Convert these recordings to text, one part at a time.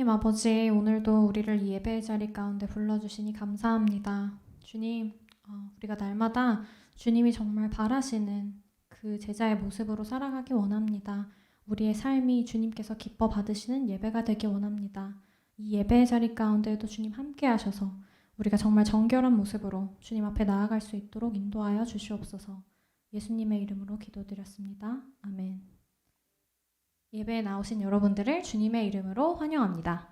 하나님 아버지, 오늘도 우리를 이 예배의 자리 가운데 불러주시니 감사합니다. 주님, 우리가 날마다 주님이 정말 바라시는 그 제자의 모습으로 살아가기 원합니다. 우리의 삶이 주님께서 기뻐 받으시는 예배가 되기 원합니다. 이 예배의 자리 가운데에도 주님 함께 하셔서 우리가 정말 정결한 모습으로 주님 앞에 나아갈 수 있도록 인도하여 주시옵소서. 예수님의 이름으로 기도드렸습니다. 아멘. 예배에 나오신 여러분들을 주님의 이름으로 환영합니다.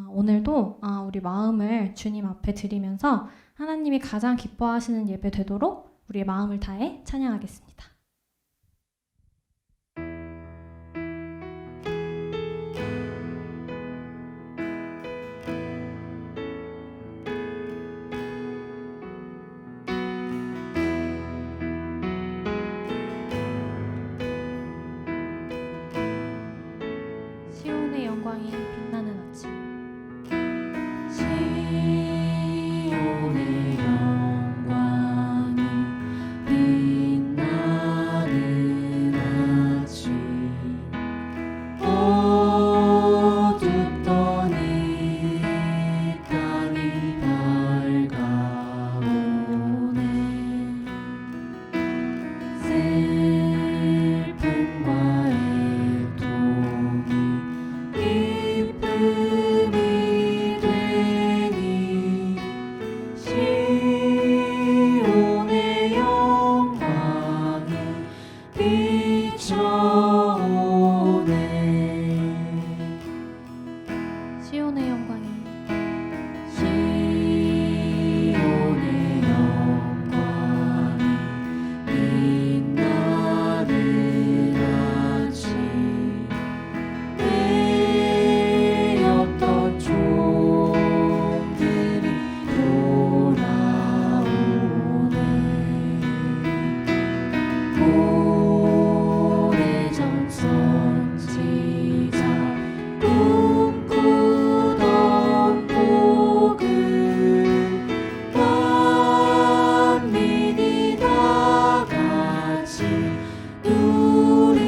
오늘도 우리 마음을 주님 앞에 드리면서 하나님이 가장 기뻐하시는 예배 되도록 우리의 마음을 다해 찬양하겠습니다. 시온의 영광이 빛나는 아침. 시온의 영광이 빛나는 아침 어둡던 이 땅이 밝아오네 슬픔과 애통이 기쁨이 되니 시온의 영광이 비춰오네 시온의 영광이 시온의 영광이 빛나는 아침 내렸던 종들이 돌아오네 오래전 선지자 꿈꾸던 복을 만민이 다 같이 누리겠네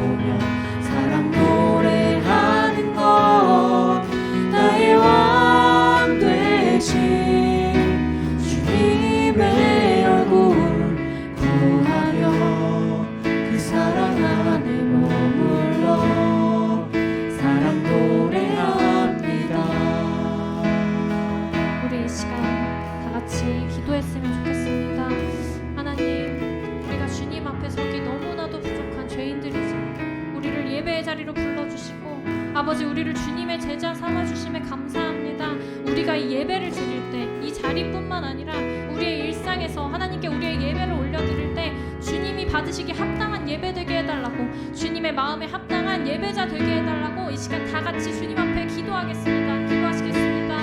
보며 사랑 노래하는 것 나의 왕 되신 주님의 얼굴 구하려 그 사랑 안에 머물러 사랑 노래합니다. 우리 이 시간 다 같이 기도했으면 좋겠습니다. 하나님, 우리가 주님 앞에 서기 너무나도 부족한 죄인들이지. 우리를 예배의 자리로 불러주시고 아버지 우리를 주님의 제자 삼아주심에 감사합니다. 우리가 이 예배를 드릴 때 이 자리뿐만 아니라 우리의 일상에서 하나님께 우리의 예배를 올려드릴 때 주님이 받으시기 합당한 예배 되게 해달라고, 주님의 마음에 합당한 예배자 되게 해달라고 이 시간 다 같이 주님 앞에 기도하겠습니다. 기도하시겠습니다.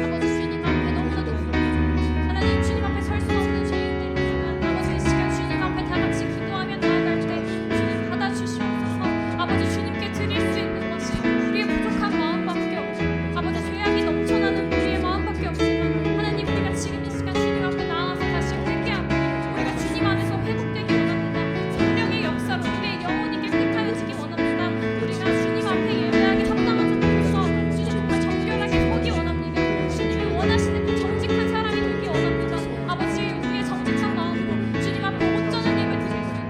아버지 주님 앞에 너무나도 부족해요. 하나님 주님 앞에 설 수 없는 죄인들이지만 아버지 이 시간 주님 앞에 다 같이 기도하며 나아갈 때 주님 받아주시옵소서. 아버지 주님께 드릴 수 있는 것이 우리의 부족한 마음밖에 없고 아버지 죄악이 넘쳐나는 우리의 마음밖에 없지만 하나님 우리가 지금 이 시간 주님 앞에 나아가서 다시 회개하고 우리가 주님 안에서 회복되기 원합니다. 성령의 역사로 우리의 영혼이 깨끗하여지기 원합니다. 우리가 주님 앞에 예배하기 합당한 자로서 주님 정말 정결하게 서기 원합니다. 주님이 원하시는 그 정직한 사람이 되기 원합니다. 아버지 우리의 정직한 마음으로 주님 앞에 온전한 예배 드릴 수 있는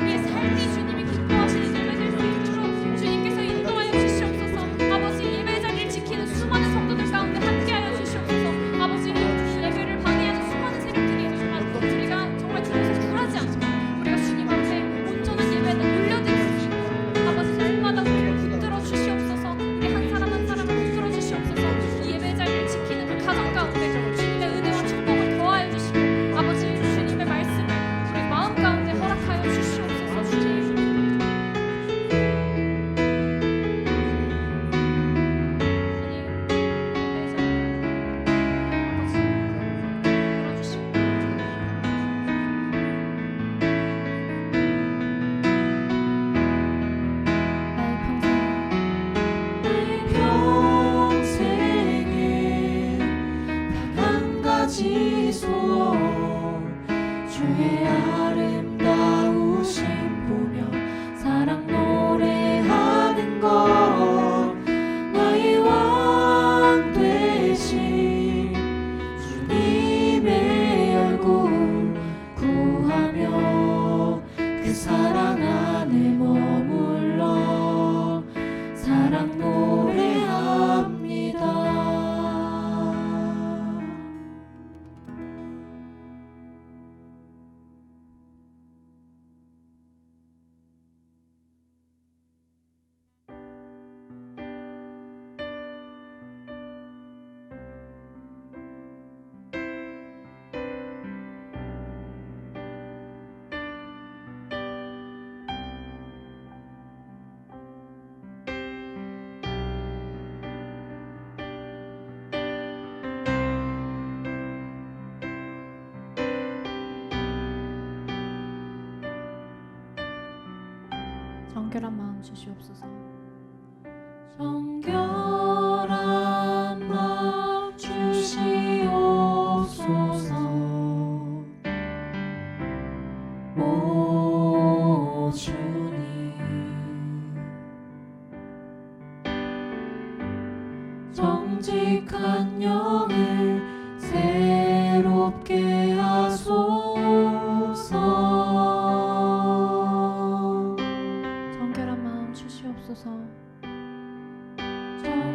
우리의 삶이 주님이 기뻐하시는 예배 될 수 있도록 주님께서 인도하여 주시옵소서. 아버지 예배 자리를 지키는 수많은 성도들 가운데 함께하여 주시옵소서. 아버지 예배를 방해하는 수많은 세력들이 있지만 우리가 정말 주님께서 굴하지 않고 우리가 주님 앞에 온전한 예배를 올려드릴 수 있고 아버지 날마다 우리를 붙들어 주시옵소서. 우리 한 사람 한 사람을 붙들어 주시옵소서. 이 예배 자리를 지키는 그 가정 가운데 주님의 은혜와 축복을 더하여 주시고 아버지 주님의 말씀을 우리 마음 가운데 허락하여 주시옵소서. 주님 평생에 단 한 가지 소원 주의 아름다우심 보며 사랑 노래하는 것 나의 왕 되신 주님의 얼굴 구하며 그 사랑 안에 머물러 사랑 노래합니다. 정결한 마음 주시옵소서. 정결한 마음 주시옵소서. 오 주님 정직한 영을 새롭게 하소서. 정결한 마음 주시옵소서. 정결한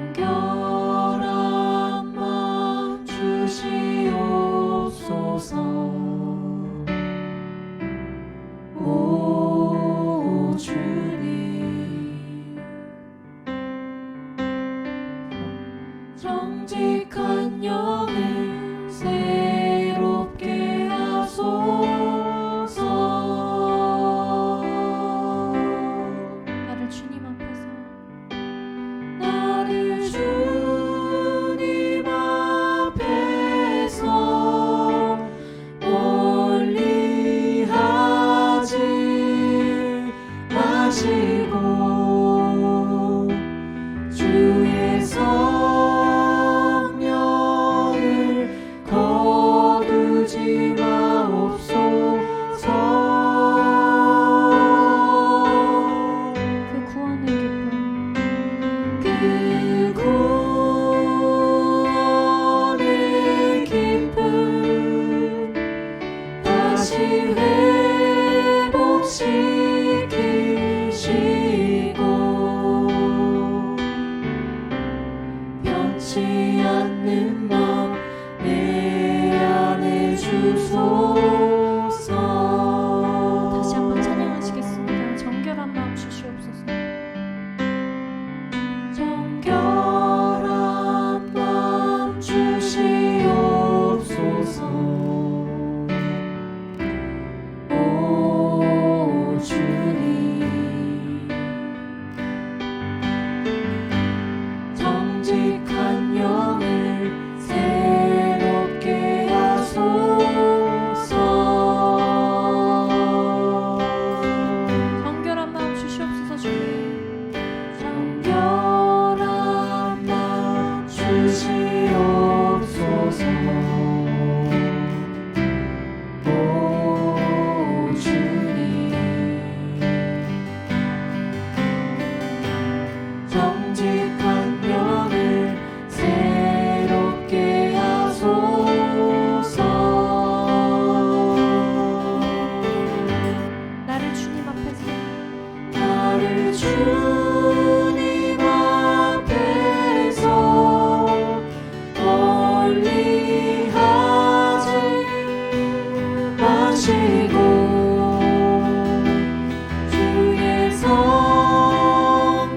주의 성령을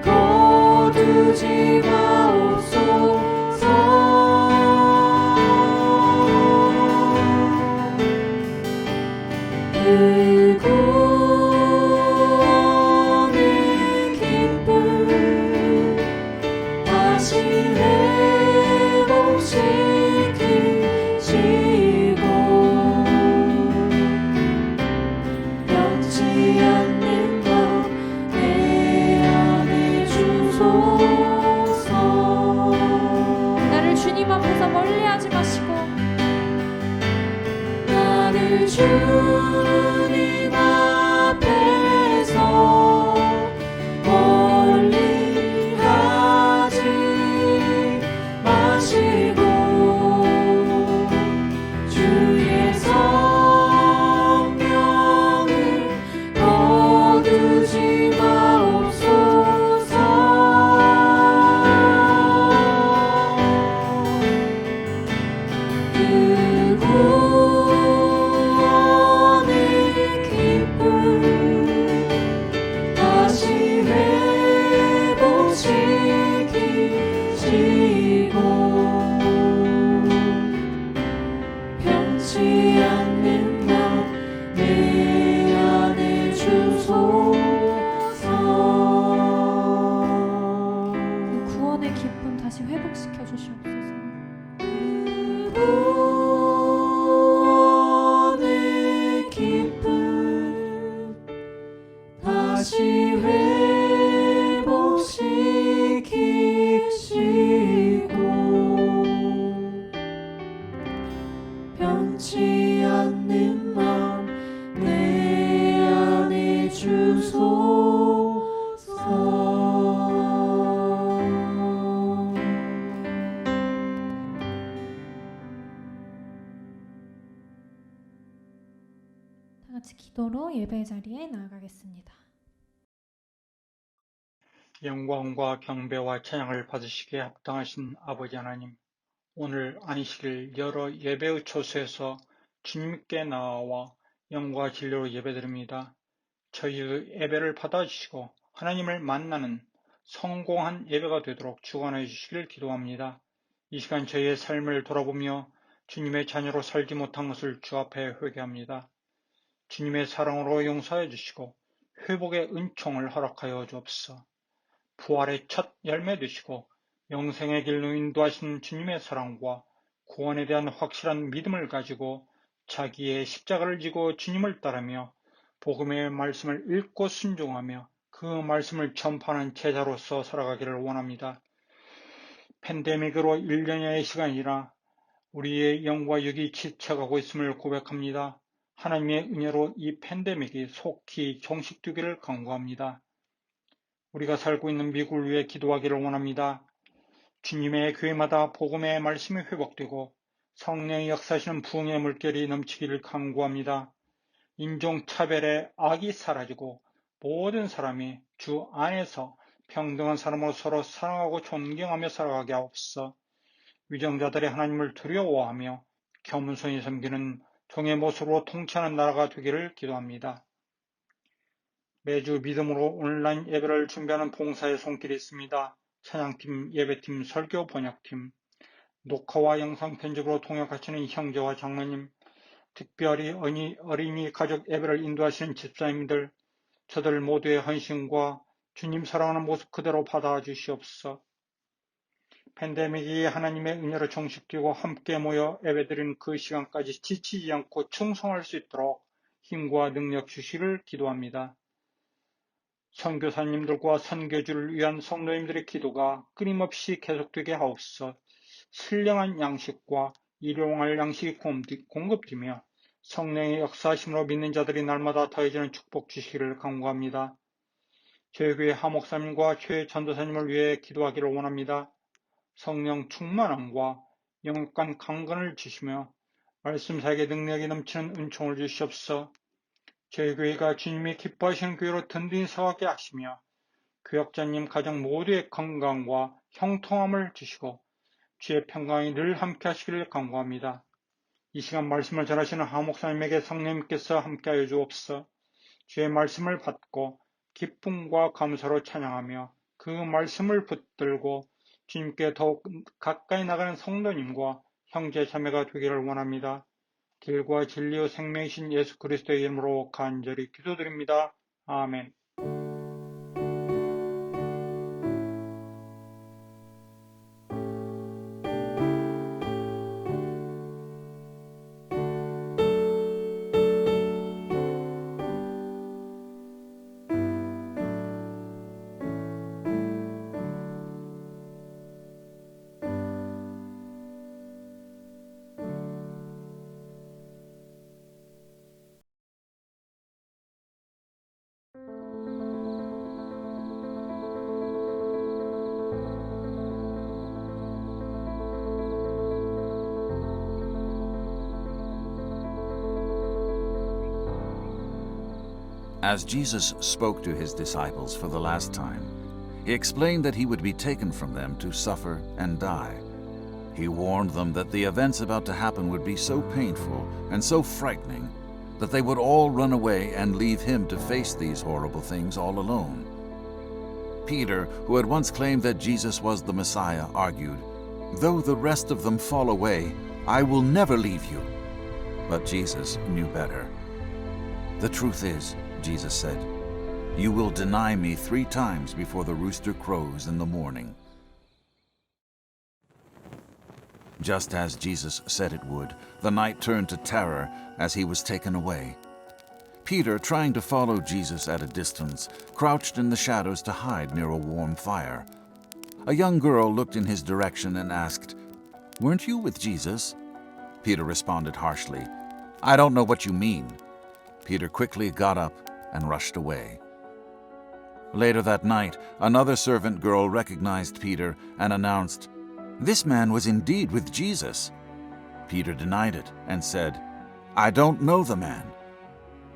거두지 마옵소서. 그 구원의 기쁨 다시 회복시키시고 변치 않는 것 내 안에 주소서. 나를 주님 앞에서 멀리하지 마시고 나를 주님 앞에서 멀리 하지 마시고 주의 성령을 거두지 마옵소서. 그 구원의 기쁨 다시 회복시키시고 변치 않는 것 내 안에 주소서. 그 구원의 기쁨 다시 회복시켜 주시옵소서. 구원의 기쁨 다시 회복시키시고 변치 않는 맘 내 안에 주소서. 다 같이 기도로 예배 자리에 나아가겠습니다. 영광과 경배와 찬양을 받으시기에 합당하신 아버지 하나님, 오늘 안식일 여러 예배의 처소에서 주님께 나와 영과 진리로 예배드립니다. 저희의 예배를 받아주시고 하나님을 만나는 성공한 예배가 되도록 주관해 주시길 기도합니다. 이 시간 저희의 삶을 돌아보며 주님의 자녀로 살지 못한 것을 주 앞에 회개합니다. 주님의 사랑으로 용서해 주시고 회복의 은총을 허락하여 주옵소서. 부활의 첫 열매 되시고 영생의 길로 인도하신 주님의 사랑과 구원에 대한 확실한 믿음을 가지고 자기의 십자가를 지고 주님을 따르며 복음의 말씀을 읽고 순종하며 그 말씀을 전파하는 제자로서 살아가기를 원합니다. 팬데믹으로 1년여의 시간이라 우리의 영과 육이 지쳐가고 있음을 고백합니다. 하나님의 은혜로 이 팬데믹이 속히 종식되기를 간구합니다. 우리가 살고 있는 미국을 위해 기도하기를 원합니다. 주님의 교회마다 복음의 말씀이 회복되고 성령이 역사하시는 부흥의 물결이 넘치기를 간구합니다. 인종차별의 악이 사라지고 모든 사람이 주 안에서 평등한 사람으로 서로 사랑하고 존경하며 살아가게 하옵소서. 위정자들이 하나님을 두려워하며 겸손히 섬기는 종의 모습으로 통치하는 나라가 되기를 기도합니다. 매주 믿음으로 온라인 예배를 준비하는 봉사의 손길이 있습니다. 찬양팀, 예배팀, 설교 번역팀, 녹화와 영상 편집으로 통역하시는 형제와 장로님, 특별히 어린이 가족 예배를 인도하시는 집사님들, 저들 모두의 헌신과 주님 사랑하는 모습 그대로 받아주시옵소서. 팬데믹이 하나님의 은혜로 종식되고 함께 모여 예배드리는 그 시간까지 지치지 않고 충성할 수 있도록 힘과 능력 주시기를 기도합니다. 선교사님들과 선교주를 위한 성도님들의 기도가 끊임없이 계속되게 하옵소서. 신령한 양식과 일용할 양식이 공급되며 성령의 역사하심으로 믿는 자들이 날마다 더해지는 축복 주시기를 간구합니다. 저희 교회 하목사님과 교회 전도사님을 위해 기도하기를 원합니다. 성령 충만함과 영육간 강건을 주시며 말씀 사역의 능력이 넘치는 은총을 주시옵소서. 저희 교회가 주님이 기뻐하시는 교회로 든든히 서가게 하시며 교역자님 가정 모두의 건강과 형통함을 주시고 주의 평강이 늘 함께 하시기를 간구합니다. 이 시간 말씀을 전하시는 하 목사님에게 성령님께서 함께하여 주옵소서. 주의 말씀을 받고 기쁨과 감사로 찬양하며 그 말씀을 붙들고 주님께 더욱 가까이 나가는 성도님과 형제 자매가 되기를 원합니다. 길과 진리요 생명이신 예수 그리스도의 이름으로 간절히 기도드립니다. 아멘. As Jesus spoke to his disciples for the last time, he explained that he would be taken from them to suffer and die. He warned them that the events about to happen would be so painful and so frightening that they would all run away and leave him to face these horrible things all alone. Peter, who had once claimed that Jesus was the Messiah, argued, "Though the rest of them fall away, I will never leave you." But Jesus knew better. "The truth is," Jesus said, "you will deny me 3 times before the rooster crows in the morning." Just as Jesus said it would, the night turned to terror as he was taken away. Peter, trying to follow Jesus at a distance, crouched in the shadows to hide near a warm fire. A young girl looked in his direction and asked, "Weren't you with Jesus?" Peter responded harshly, "I don't know what you mean." Peter quickly got up and rushed away. Later that night, another servant girl recognized Peter and announced, "This man was indeed with Jesus." Peter denied it and said, "I don't know the man."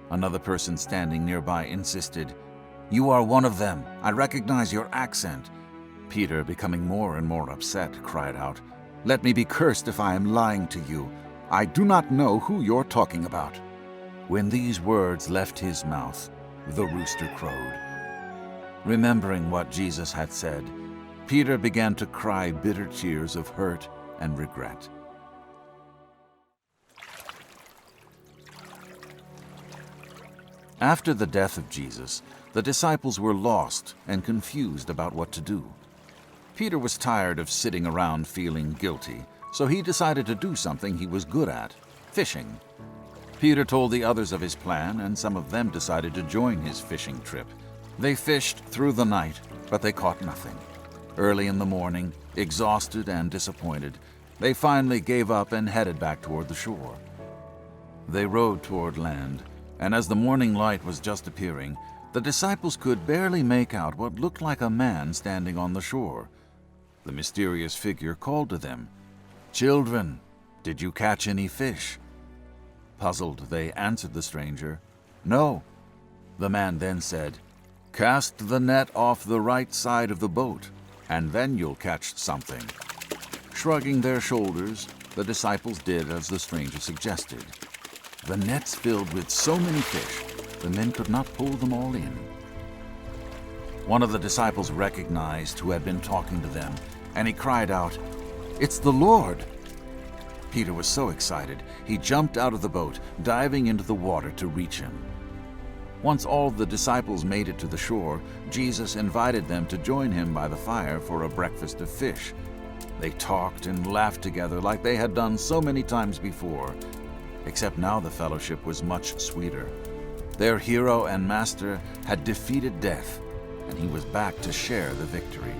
Another person standing nearby insisted, "You are one of them. I recognize your accent." Peter, becoming more and more upset, cried out, "Let me be cursed if I am lying to you. I do not know who you're talking about." When these words left his mouth, the rooster crowed. Remembering what Jesus had said, Peter began to cry bitter tears of hurt and regret. After the death of Jesus, the disciples were lost and confused about what to do. Peter was tired of sitting around feeling guilty, so he decided to do something he was good at, fishing. Peter told the others of his plan, and some of them decided to join his fishing trip. They fished through the night, but they caught nothing. Early in the morning, exhausted and disappointed, they finally gave up and headed back toward the shore. They rowed toward land, and as the morning light was just appearing, the disciples could barely make out what looked like a man standing on the shore. The mysterious figure called to them, "Children, did you catch any fish?" Puzzled, they answered the stranger, "No." The man then said, "Cast the net off the right side of the boat, and then you'll catch something." Shrugging their shoulders, the disciples did as the stranger suggested. The nets filled with so many fish, the men could not pull them all in. One of the disciples recognized who had been talking to them, and he cried out, "It's the Lord!" Peter was so excited, he jumped out of the boat, diving into the water to reach him. Once all the disciples made it to the shore, Jesus invited them to join him by the fire for a breakfast of fish. They talked and laughed together like they had done so many times before, except now the fellowship was much sweeter. Their hero and master had defeated death, and he was back to share the victory.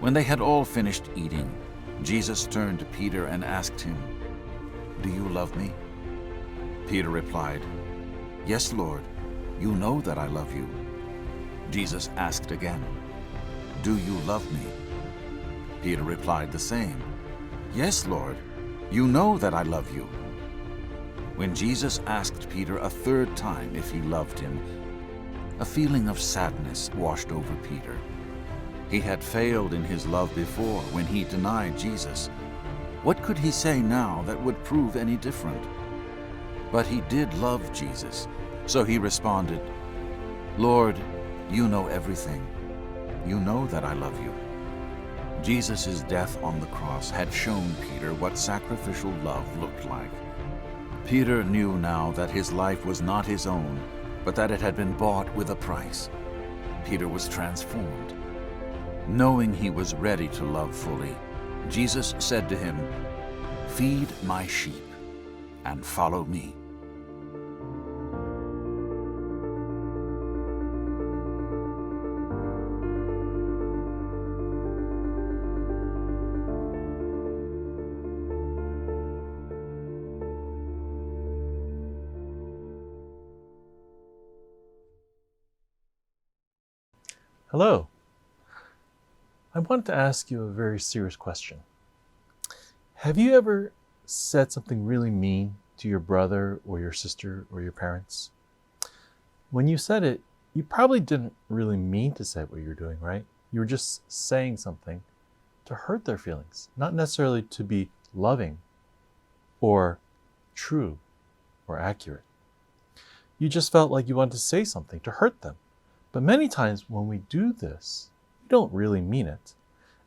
When they had all finished eating, Jesus turned to Peter and asked him, "Do you love me?" Peter replied, "Yes, Lord, you know that I love you." Jesus asked again, "Do you love me?" Peter replied the same, "Yes, Lord, you know that I love you." When Jesus asked Peter a 3rd time if he loved him, a feeling of sadness washed over Peter. He had failed in his love before when he denied Jesus. What could he say now that would prove any different? But he did love Jesus, so he responded, "Lord, you know everything. You know that I love you." Jesus' death on the cross had shown Peter what sacrificial love looked like. Peter knew now that his life was not his own, but that it had been bought with a price. Peter was transformed. Knowing he was ready to love fully, Jesus said to him, "Feed my sheep and follow me." Hello. I wanted to ask you a very serious question. Have you ever said something really mean to your brother or your sister or your parents? When you said it, you probably didn't really mean to say what you're doing, right? You were just saying something to hurt their feelings, not necessarily to be loving or true or accurate. You just felt like you wanted to say something to hurt them. But many times when we do this, we don't really mean it.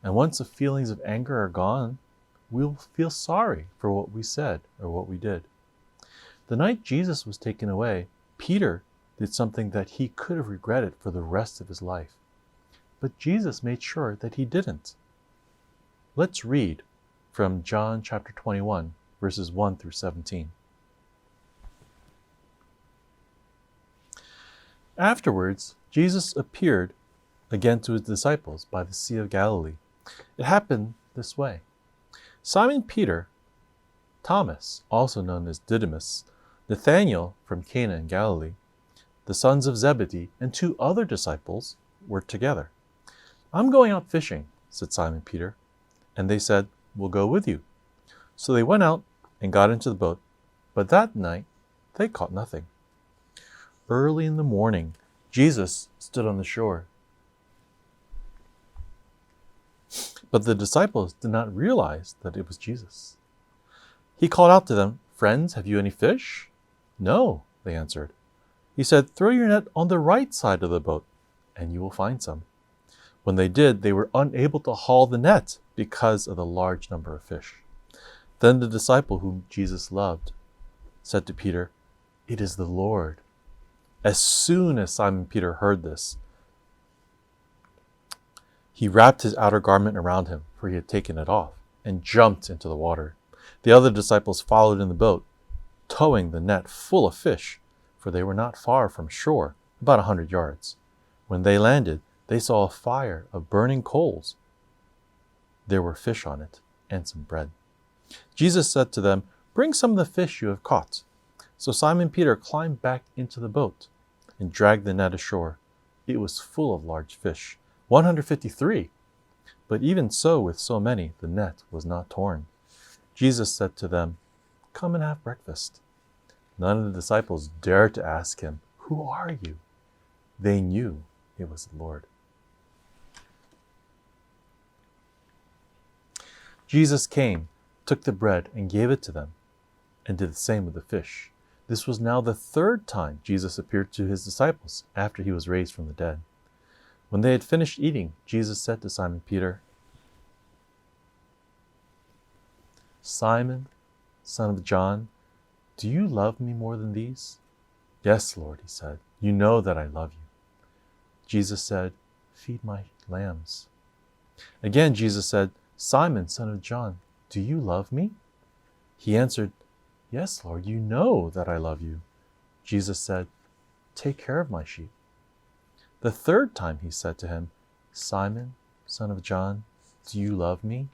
And once the feelings of anger are gone, we'll feel sorry for what we said or what we did. The night Jesus was taken away, Peter did something that he could have regretted for the rest of his life. But Jesus made sure that he didn't. Let's read from John chapter 21, verses 1 through 17. Afterwards, Jesus appeared again to his disciples by the Sea of Galilee. It happened this way. Simon Peter, Thomas, also known as Didymus, Nathanael from Cana in Galilee, the sons of Zebedee, and 2 other disciples were together. "I'm going out fishing," said Simon Peter. And they said, "We'll go with you." So they went out and got into the boat, but that night they caught nothing. Early in the morning, Jesus stood on the shore. But the disciples did not realize that it was Jesus. He called out to them, "Friends, have you any fish?" "No," they answered. He said, "Throw your net on the right side of the boat, and you will find some." When they did, they were unable to haul the net because of the large number of fish. Then the disciple whom Jesus loved said to Peter, "It is the Lord." As soon as Simon Peter heard this, he wrapped his outer garment around him, for he had taken it off, and jumped into the water. The other disciples followed in the boat, towing the net full of fish, for they were not far from shore, about 100 yards. When they landed, they saw a fire of burning coals. There were fish on it, and some bread. Jesus said to them, "Bring some of the fish you have caught." So Simon Peter climbed back into the boat and dragged the net ashore. It was full of large fish, 153. But even so, with so many, the net was not torn. Jesus said to them, "Come and have breakfast." None of the disciples dared to ask him, "Who are you?" They knew it was the Lord. Jesus came, took the bread, and gave it to them, and did the same with the fish. This was now the 3rd time Jesus appeared to his disciples after he was raised from the dead. When they had finished eating, Jesus said to Simon Peter, "Simon, son of John, do you love me more than these?" "Yes, Lord," he said. "You know that I love you." Jesus said, "Feed my lambs." Again, Jesus said, "Simon, son of John, do you love me?" He answered, "Yes, Lord, you know that I love you." Jesus said, "Take care of my sheep." The 3rd time he said to him, "Simon, son of John, do you love me?"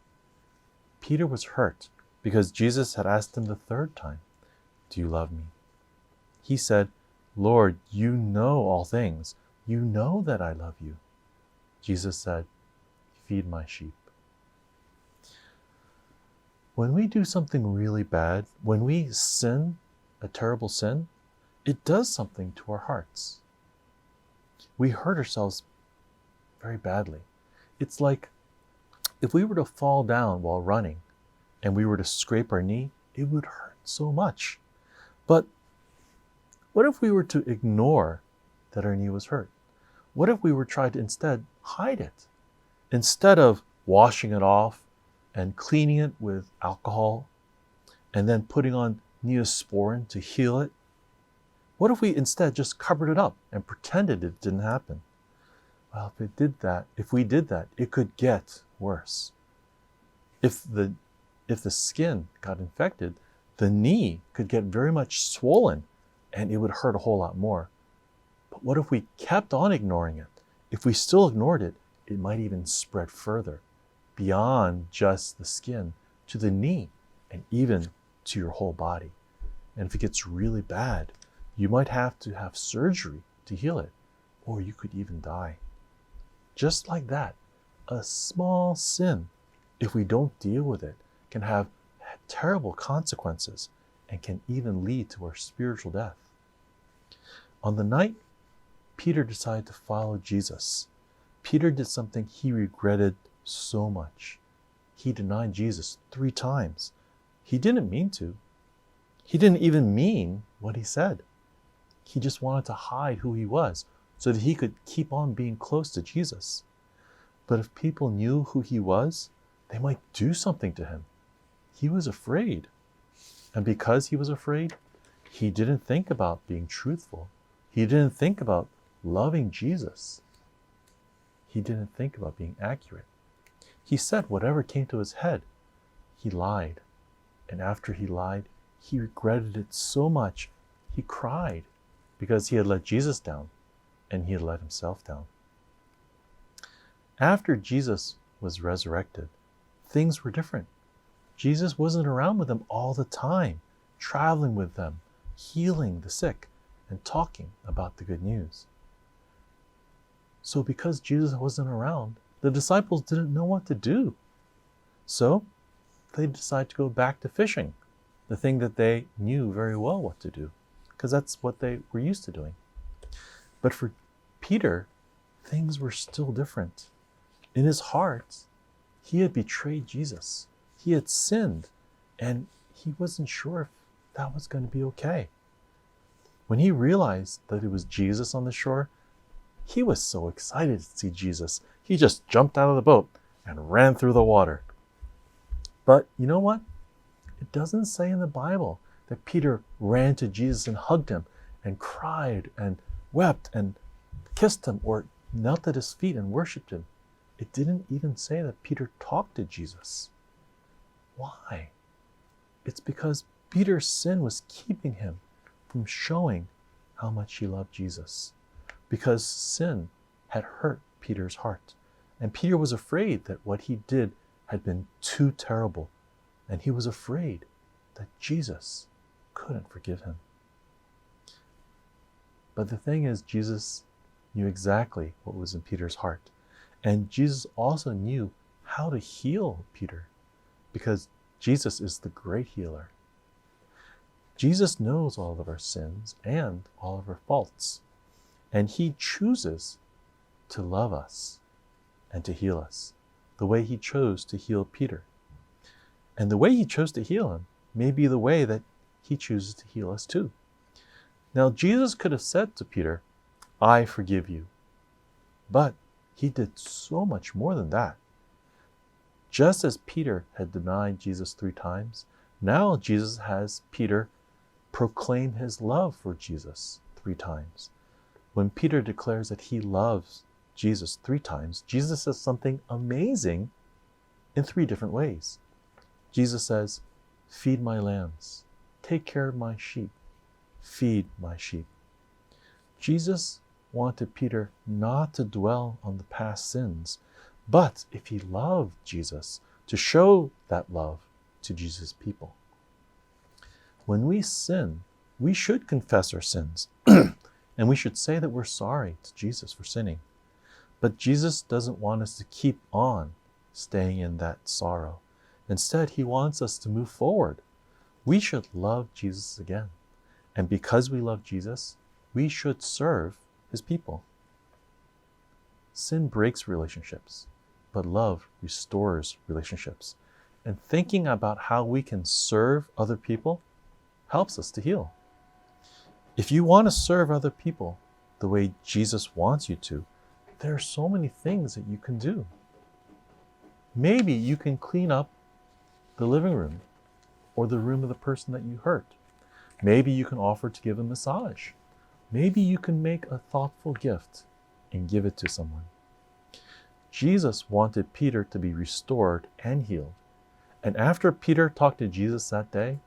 Peter was hurt because Jesus had asked him the 3rd time, "Do you love me?" He said, "Lord, you know all things. You know that I love you." Jesus said, "Feed my sheep." When we do something really bad, when we sin, a terrible sin, it does something to our hearts. We hurt ourselves very badly. It's like if we were to fall down while running and we were to scrape our knee, it would hurt so much. But what if we were to ignore that our knee was hurt? What if we were trying to instead hide it? Instead of washing it off and cleaning it with alcohol and then putting on Neosporin to heal it, what if we instead just covered it up and pretended it didn't happen? Well, if we did that, it could get worse. If the skin got infected, the knee could get very much swollen and it would hurt a whole lot more. But what if we kept on ignoring it? If we still ignored it, it might even spread further, beyond just the skin, to the knee, and even to your whole body. And if it gets really bad, you might have to have surgery to heal it, or you could even die. Just like that, a small sin, if we don't deal with it, can have terrible consequences and can even lead to our spiritual death. On the night Peter decided to follow Jesus, Peter did something he regretted so much. He denied Jesus 3 times. He didn't mean to. He didn't even mean what he said. He just wanted to hide who he was so that he could keep on being close to Jesus. But if people knew who he was, they might do something to him. He was afraid. And because he was afraid, he didn't think about being truthful. He didn't think about loving Jesus. He didn't think about being accurate. He said whatever came to his head. He lied. And after he lied, he regretted it so much, he cried because he had let Jesus down and he had let himself down. After Jesus was resurrected, things were different. Jesus wasn't around with them all the time, traveling with them, healing the sick, and talking about the good news. So because Jesus wasn't around, the disciples didn't know what to do. So they decided to go back to fishing, the thing that they knew very well what to do, because that's what they were used to doing. But for Peter, things were still different. In his heart, he had betrayed Jesus. He had sinned, and he wasn't sure if that was going to be okay. When he realized that it was Jesus on the shore, he was so excited to see Jesus. He just jumped out of the boat and ran through the water. But you know what? It doesn't say in the Bible that Peter ran to Jesus and hugged him and cried and wept and kissed him or knelt at his feet and worshiped him. It didn't even say that Peter talked to Jesus. Why? It's because Peter's sin was keeping him from showing how much he loved Jesus. Because sin had hurt Peter's heart. And Peter was afraid that what he did had been too terrible. And he was afraid that Jesus couldn't forgive him. But the thing is, Jesus knew exactly what was in Peter's heart. And Jesus also knew how to heal Peter, because Jesus is the great healer. Jesus knows all of our sins and all of our faults, and he chooses to love us and to heal us the way he chose to heal Peter. And the way he chose to heal him may be the way that he chooses to heal us too. Now, Jesus could have said to Peter, "I forgive you." But he did so much more than that. Just as Peter had denied Jesus 3 times, now Jesus has Peter proclaim his love for Jesus 3 times. When Peter declares that he loves Jesus 3 times, Jesus says something amazing in 3 different ways. Jesus says, "Feed my lambs, take care of my sheep, feed my sheep." Jesus wanted Peter not to dwell on the past sins, but if he loved Jesus, to show that love to Jesus' people. When we sin, we should confess our sins, and we should say that we're sorry to Jesus for sinning. But Jesus doesn't want us to keep on staying in that sorrow. Instead, he wants us to move forward. We should love Jesus again. And because we love Jesus, we should serve his people. Sin breaks relationships, but love restores relationships. And thinking about how we can serve other people helps us to heal. If you want to serve other people the way Jesus wants you to, there are so many things that you can do. Maybe you can clean up the living room or the room of the person that you hurt. Maybe you can offer to give a massage. Maybe you can make a thoughtful gift and give it to someone. Jesus wanted Peter to be restored and healed. And after Peter talked to Jesus that day,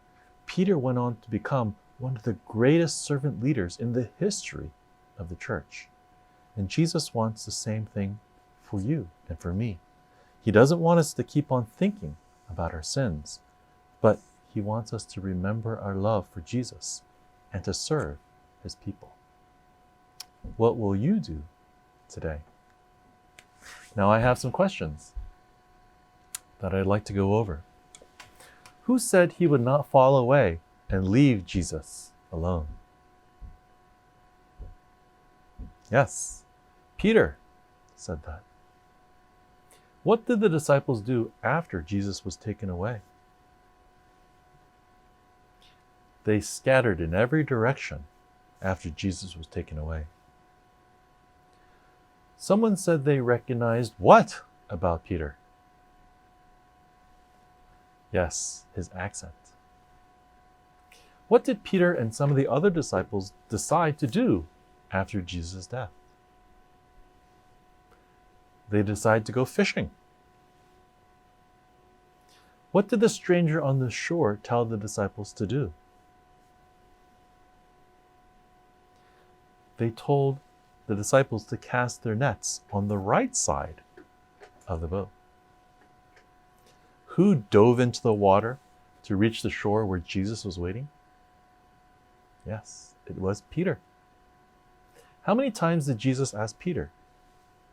Peter went on to become one of the greatest servant leaders in the history of the church. And Jesus wants the same thing for you and for me. He doesn't want us to keep on thinking about our sins, but he wants us to remember our love for Jesus and to serve his people. What will you do today? Now I have some questions that I'd like to go over. Who said he would not fall away and leave Jesus alone? Yes, Peter said that. What did the disciples do after Jesus was taken away? They scattered in every direction after Jesus was taken away. Someone said they recognized what about Peter? Yes, his accent. What did Peter and some of the other disciples decide to do after Jesus' death? They decided to go fishing. What did the stranger on the shore tell the disciples to do? They told the disciples to cast their nets on the right side of the boat. Who dove into the water to reach the shore where Jesus was waiting? Yes, it was Peter. How many times did Jesus ask Peter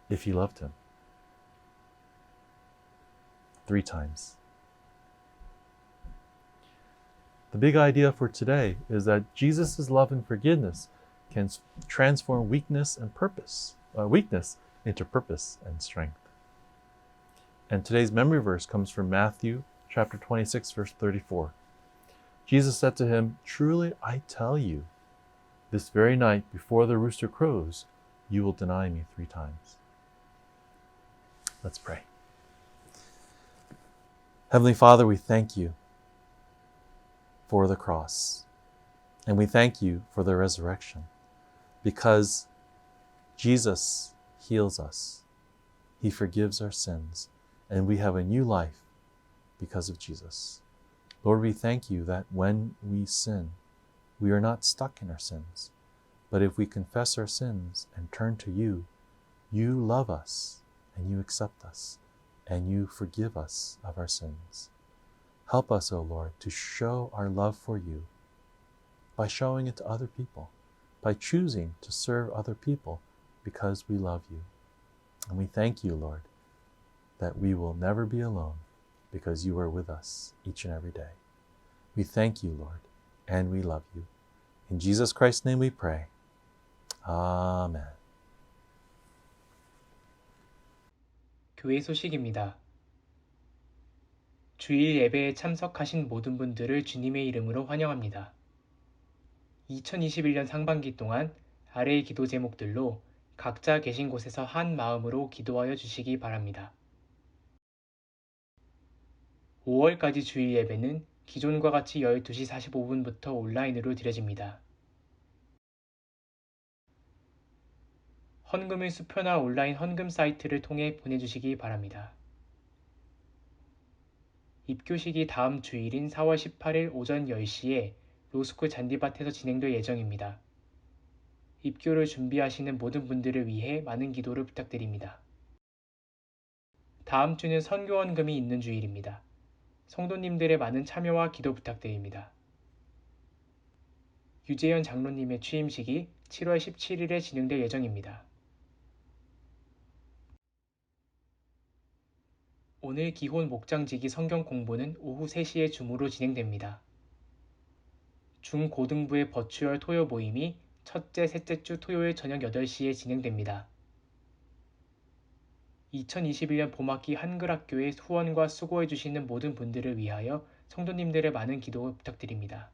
if he loved him? 3 times. The big idea for today is that Jesus' love and forgiveness can transform weakness into purpose and strength. And today's memory verse comes from Matthew chapter 26, verse 34. Jesus said to him, "Truly I tell you, this very night before the rooster crows, you will deny me 3 times." Let's pray. Heavenly Father, we thank you for the cross, and we thank you for the resurrection, because Jesus heals us. He forgives our sins, and we have a new life because of Jesus. Lord, we thank you that when we sin, we are not stuck in our sins, but if we confess our sins and turn to you, you love us and you accept us and you forgive us of our sins. Help us, O Lord, to show our love for you by showing it to other people, by choosing to serve other people because we love you. And we thank you, Lord, that we will never be alone because you are with us each and every day. We thank you, Lord, and we love you. In Jesus Christ's name we pray. 아멘. 교회 소식입니다. 주일 예배에 참석하신 모든 분들을 주님의 이름으로 환영합니다. 2021년 상반기 동안 아래의 기도 제목들로 각자 계신 곳에서 한 마음으로 기도하여 주시기 바랍니다. 5월까지 주일 예배는 기존과 같이 12시 45분부터 온라인으로 드려집니다. 헌금을 수표나 온라인 헌금 사이트를 통해 보내주시기 바랍니다. 입교식이 다음 주일인 4월 18일 오전 10시에 로스쿨 잔디밭에서 진행될 예정입니다. 입교를 준비하시는 모든 분들을 위해 많은 기도를 부탁드립니다. 다음 주는 선교 헌금이 있는 주일입니다. 성도님들의 많은 참여와 기도 부탁드립니다. 유재현 장로님의 취임식이 7월 17일에 진행될 예정입니다. 오늘 기혼 목장지기 성경 공부는 오후 3시에 줌으로 진행됩니다. 중고등부의 버추얼 토요 모임이 첫째, 셋째 주 토요일 저녁 8시에 진행됩니다. 2021년 봄학기 한글학교에 후원과 수고해주시는 모든 분들을 위하여 성도님들의 많은 기도 부탁드립니다.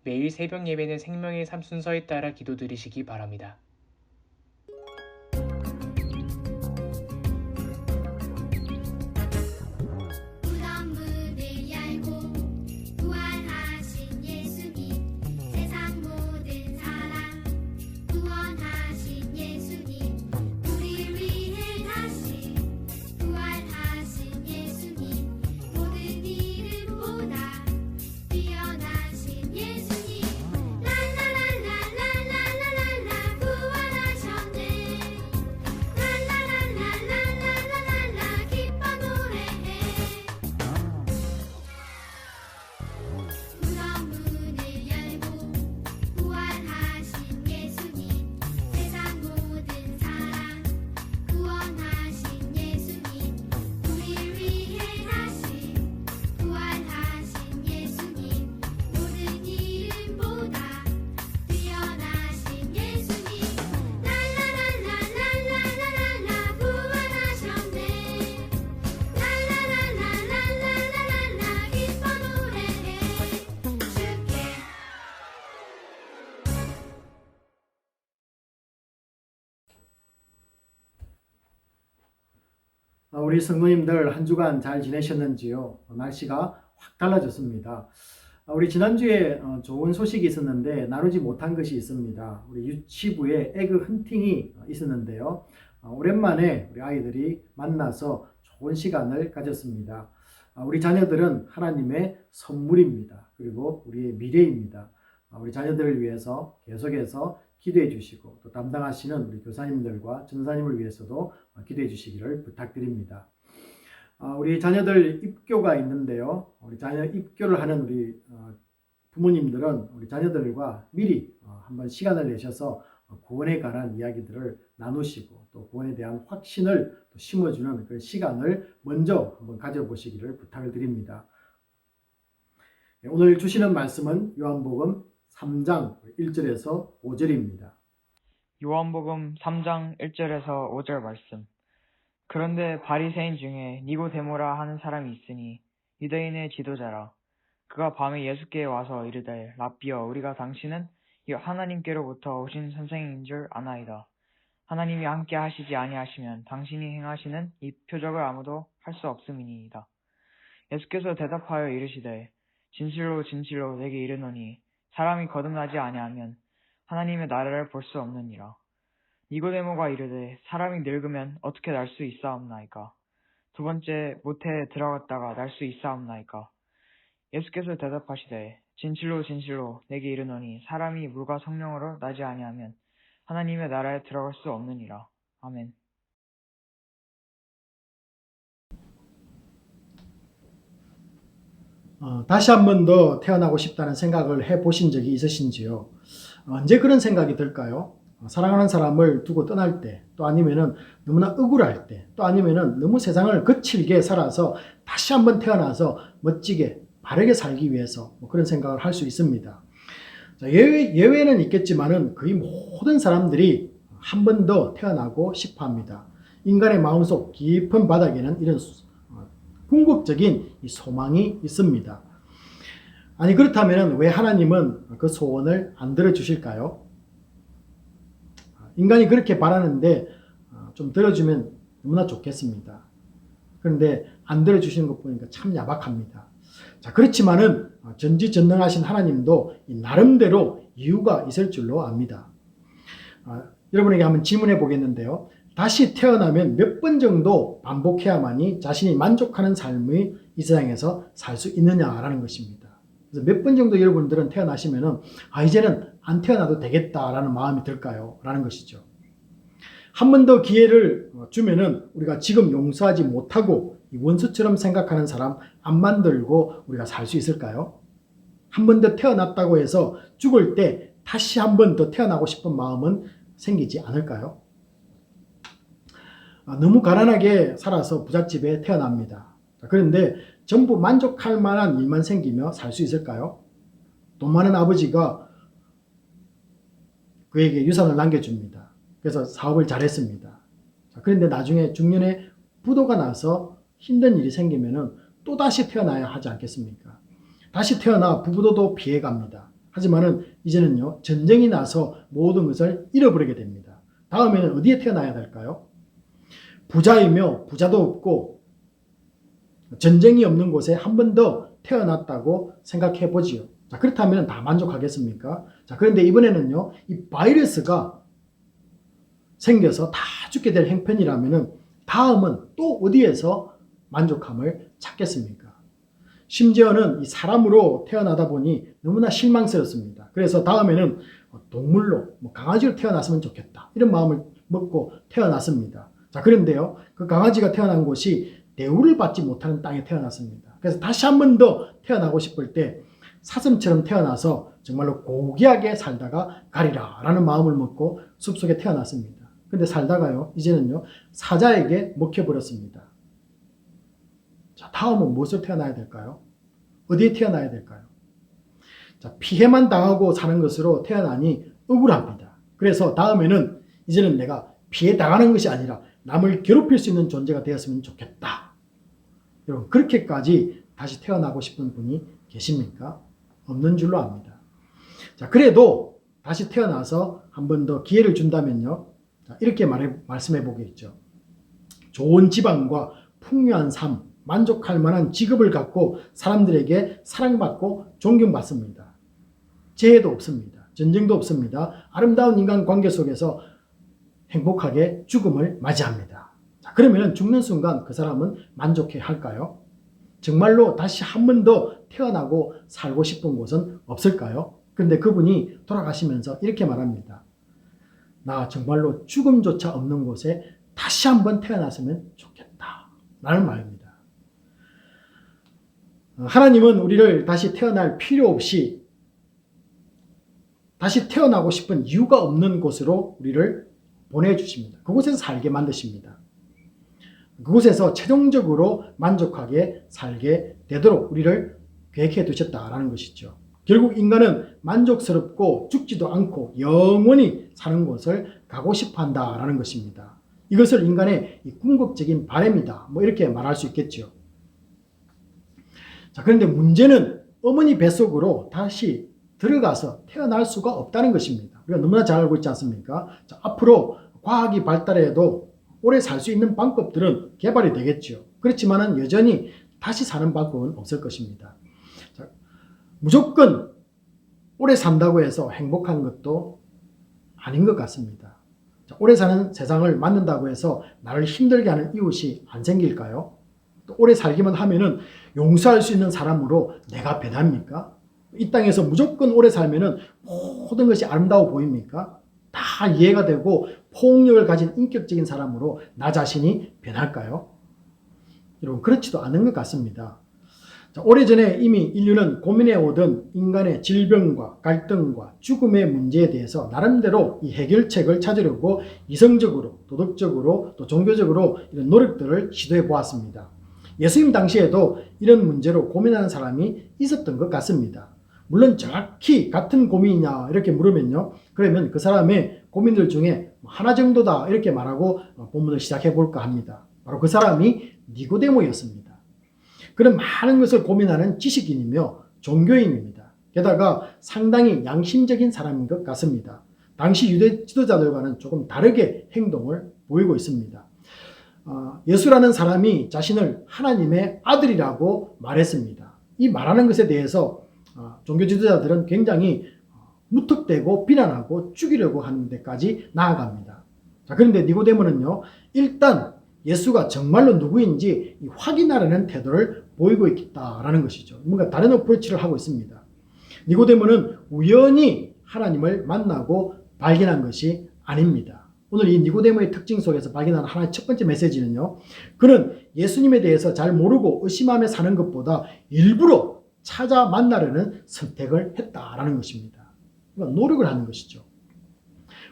매일 새벽 예배는 생명의 삶 순서에 따라 기도드리시기 바랍니다. 무덤 문을 열고 부활하신 예수님, 세상 모든 사람 구원하신 예수님, 우리를 위해 다시 부활하신 예수님, 모든 이름보다 뛰어나신 예수님, 랄랄랄랄랄랄랄라 부활하셨네. 랄랄랄랄랄랄라 기뻐 노래해. 무덤 문을 열고 부활하신 예수님, 세상 모든 사람 구원하신 예수님, 우리를 위해 다시 부활하신 예수님, 모든 이름보다 뛰어나신 예수님, 랄랄랄랄랄랄라 부활하셨네. 랄랄랄랄랄랄라 기뻐 노래해. 주께 우리 성도님들 한 주간 잘 지내셨는지요? 날씨가 확 달라졌습니다. 우리 지난주에 좋은 소식이 있었는데 나누지 못한 것이 있습니다. 우리 유치부에 에그 헌팅이 있었는데요. 오랜만에 우리 아이들이 만나서 좋은 시간을 가졌습니다. 우리 자녀들은 하나님의 선물입니다. 그리고 우리의 미래입니다. 우리 자녀들을 위해서 계속해서 기도해 주시고 또 담당하시는 우리 교사님들과 전사님을 위해서도 기도해 주시기를 부탁드립니다. 우리 자녀들 입교가 있는데요. 우리 자녀 입교를 하는 우리 부모님들은 우리 자녀들과 미리 한번 시간을 내셔서 구원에 관한 이야기들을 나누시고 또 구원에 대한 확신을 또 심어주는 그 시간을 먼저 한번 가져보시기를 부탁을 드립니다. 오늘 주시는 말씀은 요한복음 3장 1절에서 5절입니다. 요한복음 3장 1절에서 5절 말씀. 그런데 바리새인 중에 니고데모라 하는 사람이 있으니 유대인의 지도자라. 그가 밤에 예수께 와서 이르되 랍비여, 우리가 당신은 하나님께로부터 오신 선생인 줄 아나이다. 하나님이 함께 하시지 아니하시면 당신이 행하시는 이 표적을 아무도 할 수 없음이니이다. 예수께서 대답하여 이르시되 진실로 진실로 내게 이르노니 사람이 거듭나지 아니하면 하나님의 나라를 볼 수 없느니라. 니고데모가 이르되 사람이 늙으면 어떻게 날 수 있사옵나이까? 두 번째 모태에 들어갔다가 날 수 있사옵나이까? 예수께서 대답하시되 진실로 진실로 내게 이르노니 사람이 물과 성령으로 나지 아니하면 하나님의 나라에 들어갈 수 없느니라. 아멘. 다시 한 번 더 태어나고 싶다는 생각을 해보신 적이 있으신지요? 언제 그런 생각이 들까요? 사랑하는 사람을 두고 떠날 때, 또 아니면은 너무나 억울할 때, 또 아니면은 너무 세상을 거칠게 살아서 다시 한번 태어나서 멋지게 바르게 살기 위해서 그런 생각을 할 수 있습니다. 예외는 있겠지만은 거의 모든 사람들이 한 번 더 태어나고 싶어 합니다. 인간의 마음속 깊은 바닥에는 이런 궁극적인 소망이 있습니다. 아니 그렇다면 왜 하나님은 그 소원을 안 들어주실까요? 인간이 그렇게 바라는데 좀 들어주면 너무나 좋겠습니다. 그런데 안 들어주시는 것 보니까 참 야박합니다. 자, 그렇지만은 전지전능하신 하나님도 나름대로 이유가 있을 줄로 압니다. 여러분에게 한번 질문해 보겠는데요. 다시 태어나면 몇 번 정도 반복해야만이 자신이 만족하는 삶의 이 세상에서 살 수 있느냐라는 것입니다. 그래서 몇 번 정도 여러분들은 태어나시면은 이제는 안 태어나도 되겠다라는 마음이 들까요? 라는 것이죠. 한 번 더 기회를 주면은 우리가 지금 용서하지 못하고 원수처럼 생각하는 사람 안 만들고 우리가 살 수 있을까요? 한 번 더 태어났다고 해서 죽을 때 다시 한 번 더 태어나고 싶은 마음은 생기지 않을까요? 너무 가난하게 살아서 부잣집에 태어납니다. 그런데 전부 만족할 만한 일만 생기며 살 수 있을까요? 돈 많은 아버지가 그에게 유산을 남겨줍니다. 그래서 사업을 잘했습니다. 그런데 나중에 중년에 부도가 나서 힘든 일이 생기면은 또다시 태어나야 하지 않겠습니까? 다시 태어나 부부도도 피해갑니다. 하지만은 이제는요, 전쟁이 나서 모든 것을 잃어버리게 됩니다. 다음에는 어디에 태어나야 될까요? 부자이며 부자도 없고 전쟁이 없는 곳에 한 번 더 태어났다고 생각해 보지요. 자, 그렇다면 다 만족하겠습니까? 자, 그런데 이번에는요, 이 바이러스가 생겨서 다 죽게 될 형편이라면은 다음은 또 어디에서 만족함을 찾겠습니까? 심지어는 이 사람으로 태어나다 보니 너무나 실망스럽습니다. 그래서 다음에는 동물로, 강아지로 태어났으면 좋겠다, 이런 마음을 먹고 태어났습니다. 자, 그런데요, 그 강아지가 태어난 곳이 대우를 받지 못하는 땅에 태어났습니다. 그래서 다시 한 번 더 태어나고 싶을 때 사슴처럼 태어나서 정말로 고귀하게 살다가 가리라 라는 마음을 먹고 숲속에 태어났습니다. 근데 살다가요, 이제는요, 사자에게 먹혀버렸습니다. 자, 다음은 무엇으로 태어나야 될까요? 어디에 태어나야 될까요? 자, 피해만 당하고 사는 것으로 태어나니 억울합니다. 그래서 다음에는 이제는 내가 피해 당하는 것이 아니라 남을 괴롭힐 수 있는 존재가 되었으면 좋겠다. 여러분, 그렇게까지 다시 태어나고 싶은 분이 계십니까? 없는 줄로 압니다. 자, 그래도 다시 태어나서 한 번 더 기회를 준다면요, 자, 이렇게 말씀해 보겠죠. 좋은 집안과 풍요한 삶, 만족할 만한 직업을 갖고 사람들에게 사랑받고 존경받습니다. 재해도 없습니다. 전쟁도 없습니다. 아름다운 인간관계 속에서 행복하게 죽음을 맞이합니다. 자, 그러면 죽는 순간 그 사람은 만족해 할까요? 정말로 다시 한 번 더 태어나고 살고 싶은 곳은 없을까요? 그런데 그분이 돌아가시면서 이렇게 말합니다. 나 정말로 죽음조차 없는 곳에 다시 한 번 태어났으면 좋겠다 라는 말입니다. 하나님은 우리를 다시 태어날 필요 없이 다시 태어나고 싶은 이유가 없는 곳으로 우리를 보내주십니다. 그곳에서 살게 만드십니다. 그곳에서 최종적으로 만족하게 살게 되도록 우리를 계획해 두셨다라는 것이죠. 결국 인간은 만족스럽고 죽지도 않고 영원히 사는 곳을 가고 싶어 한다라는 것입니다. 이것을 인간의 궁극적인 바람이다, 이렇게 말할 수 있겠죠. 자, 그런데 문제는 어머니 뱃속으로 다시 들어가서 태어날 수가 없다는 것입니다. 우리가 너무나 잘 알고 있지 않습니까? 자, 앞으로 과학이 발달해도 오래 살 수 있는 방법들은 개발이 되겠죠. 그렇지만은 여전히 다시 사는 방법은 없을 것입니다. 자, 무조건 오래 산다고 해서 행복한 것도 아닌 것 같습니다. 자, 오래 사는 세상을 만든다고 해서 나를 힘들게 하는 이웃이 안 생길까요? 또 오래 살기만 하면은 용서할 수 있는 사람으로 내가 변합니까? 이 땅에서 무조건 오래 살면은 모든 것이 아름다워 보입니까? 다 이해가 되고 폭력을 가진 인격적인 사람으로 나 자신이 변할까요? 여러분, 그렇지도 않은 것 같습니다. 자, 오래전에 이미 인류는 고민해오던 인간의 질병과 갈등과 죽음의 문제에 대해서 나름대로 이 해결책을 찾으려고 이성적으로, 도덕적으로, 또 종교적으로 이런 노력들을 시도해 보았습니다. 예수님 당시에도 이런 문제로 고민하는 사람이 있었던 것 같습니다. 물론 정확히 같은 고민이냐 이렇게 물으면요, 그러면 그 사람의 고민들 중에 하나 정도다 이렇게 말하고 본문을 시작해 볼까 합니다. 바로 그 사람이 니고데모였습니다. 그런 많은 것을 고민하는 지식인이며 종교인입니다. 게다가 상당히 양심적인 사람인 것 같습니다. 당시 유대 지도자들과는 조금 다르게 행동을 보이고 있습니다. 예수라는 사람이 자신을 하나님의 아들이라고 말했습니다. 이 말하는 것에 대해서 종교 지도자들은 굉장히 무턱대고 비난하고 죽이려고 하는 데까지 나아갑니다. 자, 그런데 니고데모는요, 일단 예수가 정말로 누구인지 확인하려는 태도를 보이고 있다라는 것이죠. 뭔가 다른 어프로치를 하고 있습니다. 니고데모는 우연히 하나님을 만나고 발견한 것이 아닙니다. 오늘 이 니고데모의 특징 속에서 발견하는 하나의 첫 번째 메시지는요, 그는 예수님에 대해서 잘 모르고 의심하며 사는 것보다 일부러 찾아 만나려는 선택을 했다라는 것입니다. 그러니까 노력을 하는 것이죠.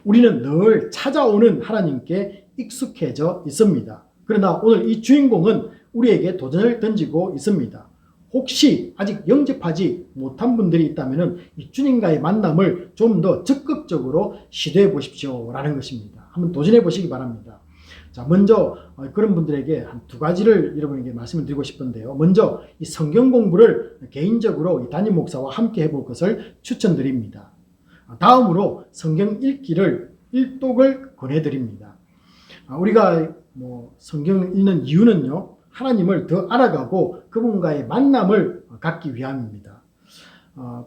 우리는 늘 찾아오는 하나님께 익숙해져 있습니다. 그러나 오늘 이 주인공은 우리에게 도전을 던지고 있습니다. 혹시 아직 영접하지 못한 분들이 있다면 이 주님과의 만남을 좀 더 적극적으로 시도해 보십시오 라는 것입니다. 한번 도전해 보시기 바랍니다. 자, 먼저 그런 분들에게 한 두 가지를 여러분에게 말씀을 드리고 싶은데요. 먼저 이 성경 공부를 개인적으로 이 담임 목사와 함께 해볼 것을 추천드립니다. 다음으로 성경 읽기를 일독을 권해드립니다. 우리가 성경을 읽는 이유는요, 하나님을 더 알아가고 그분과의 만남을 갖기 위함입니다.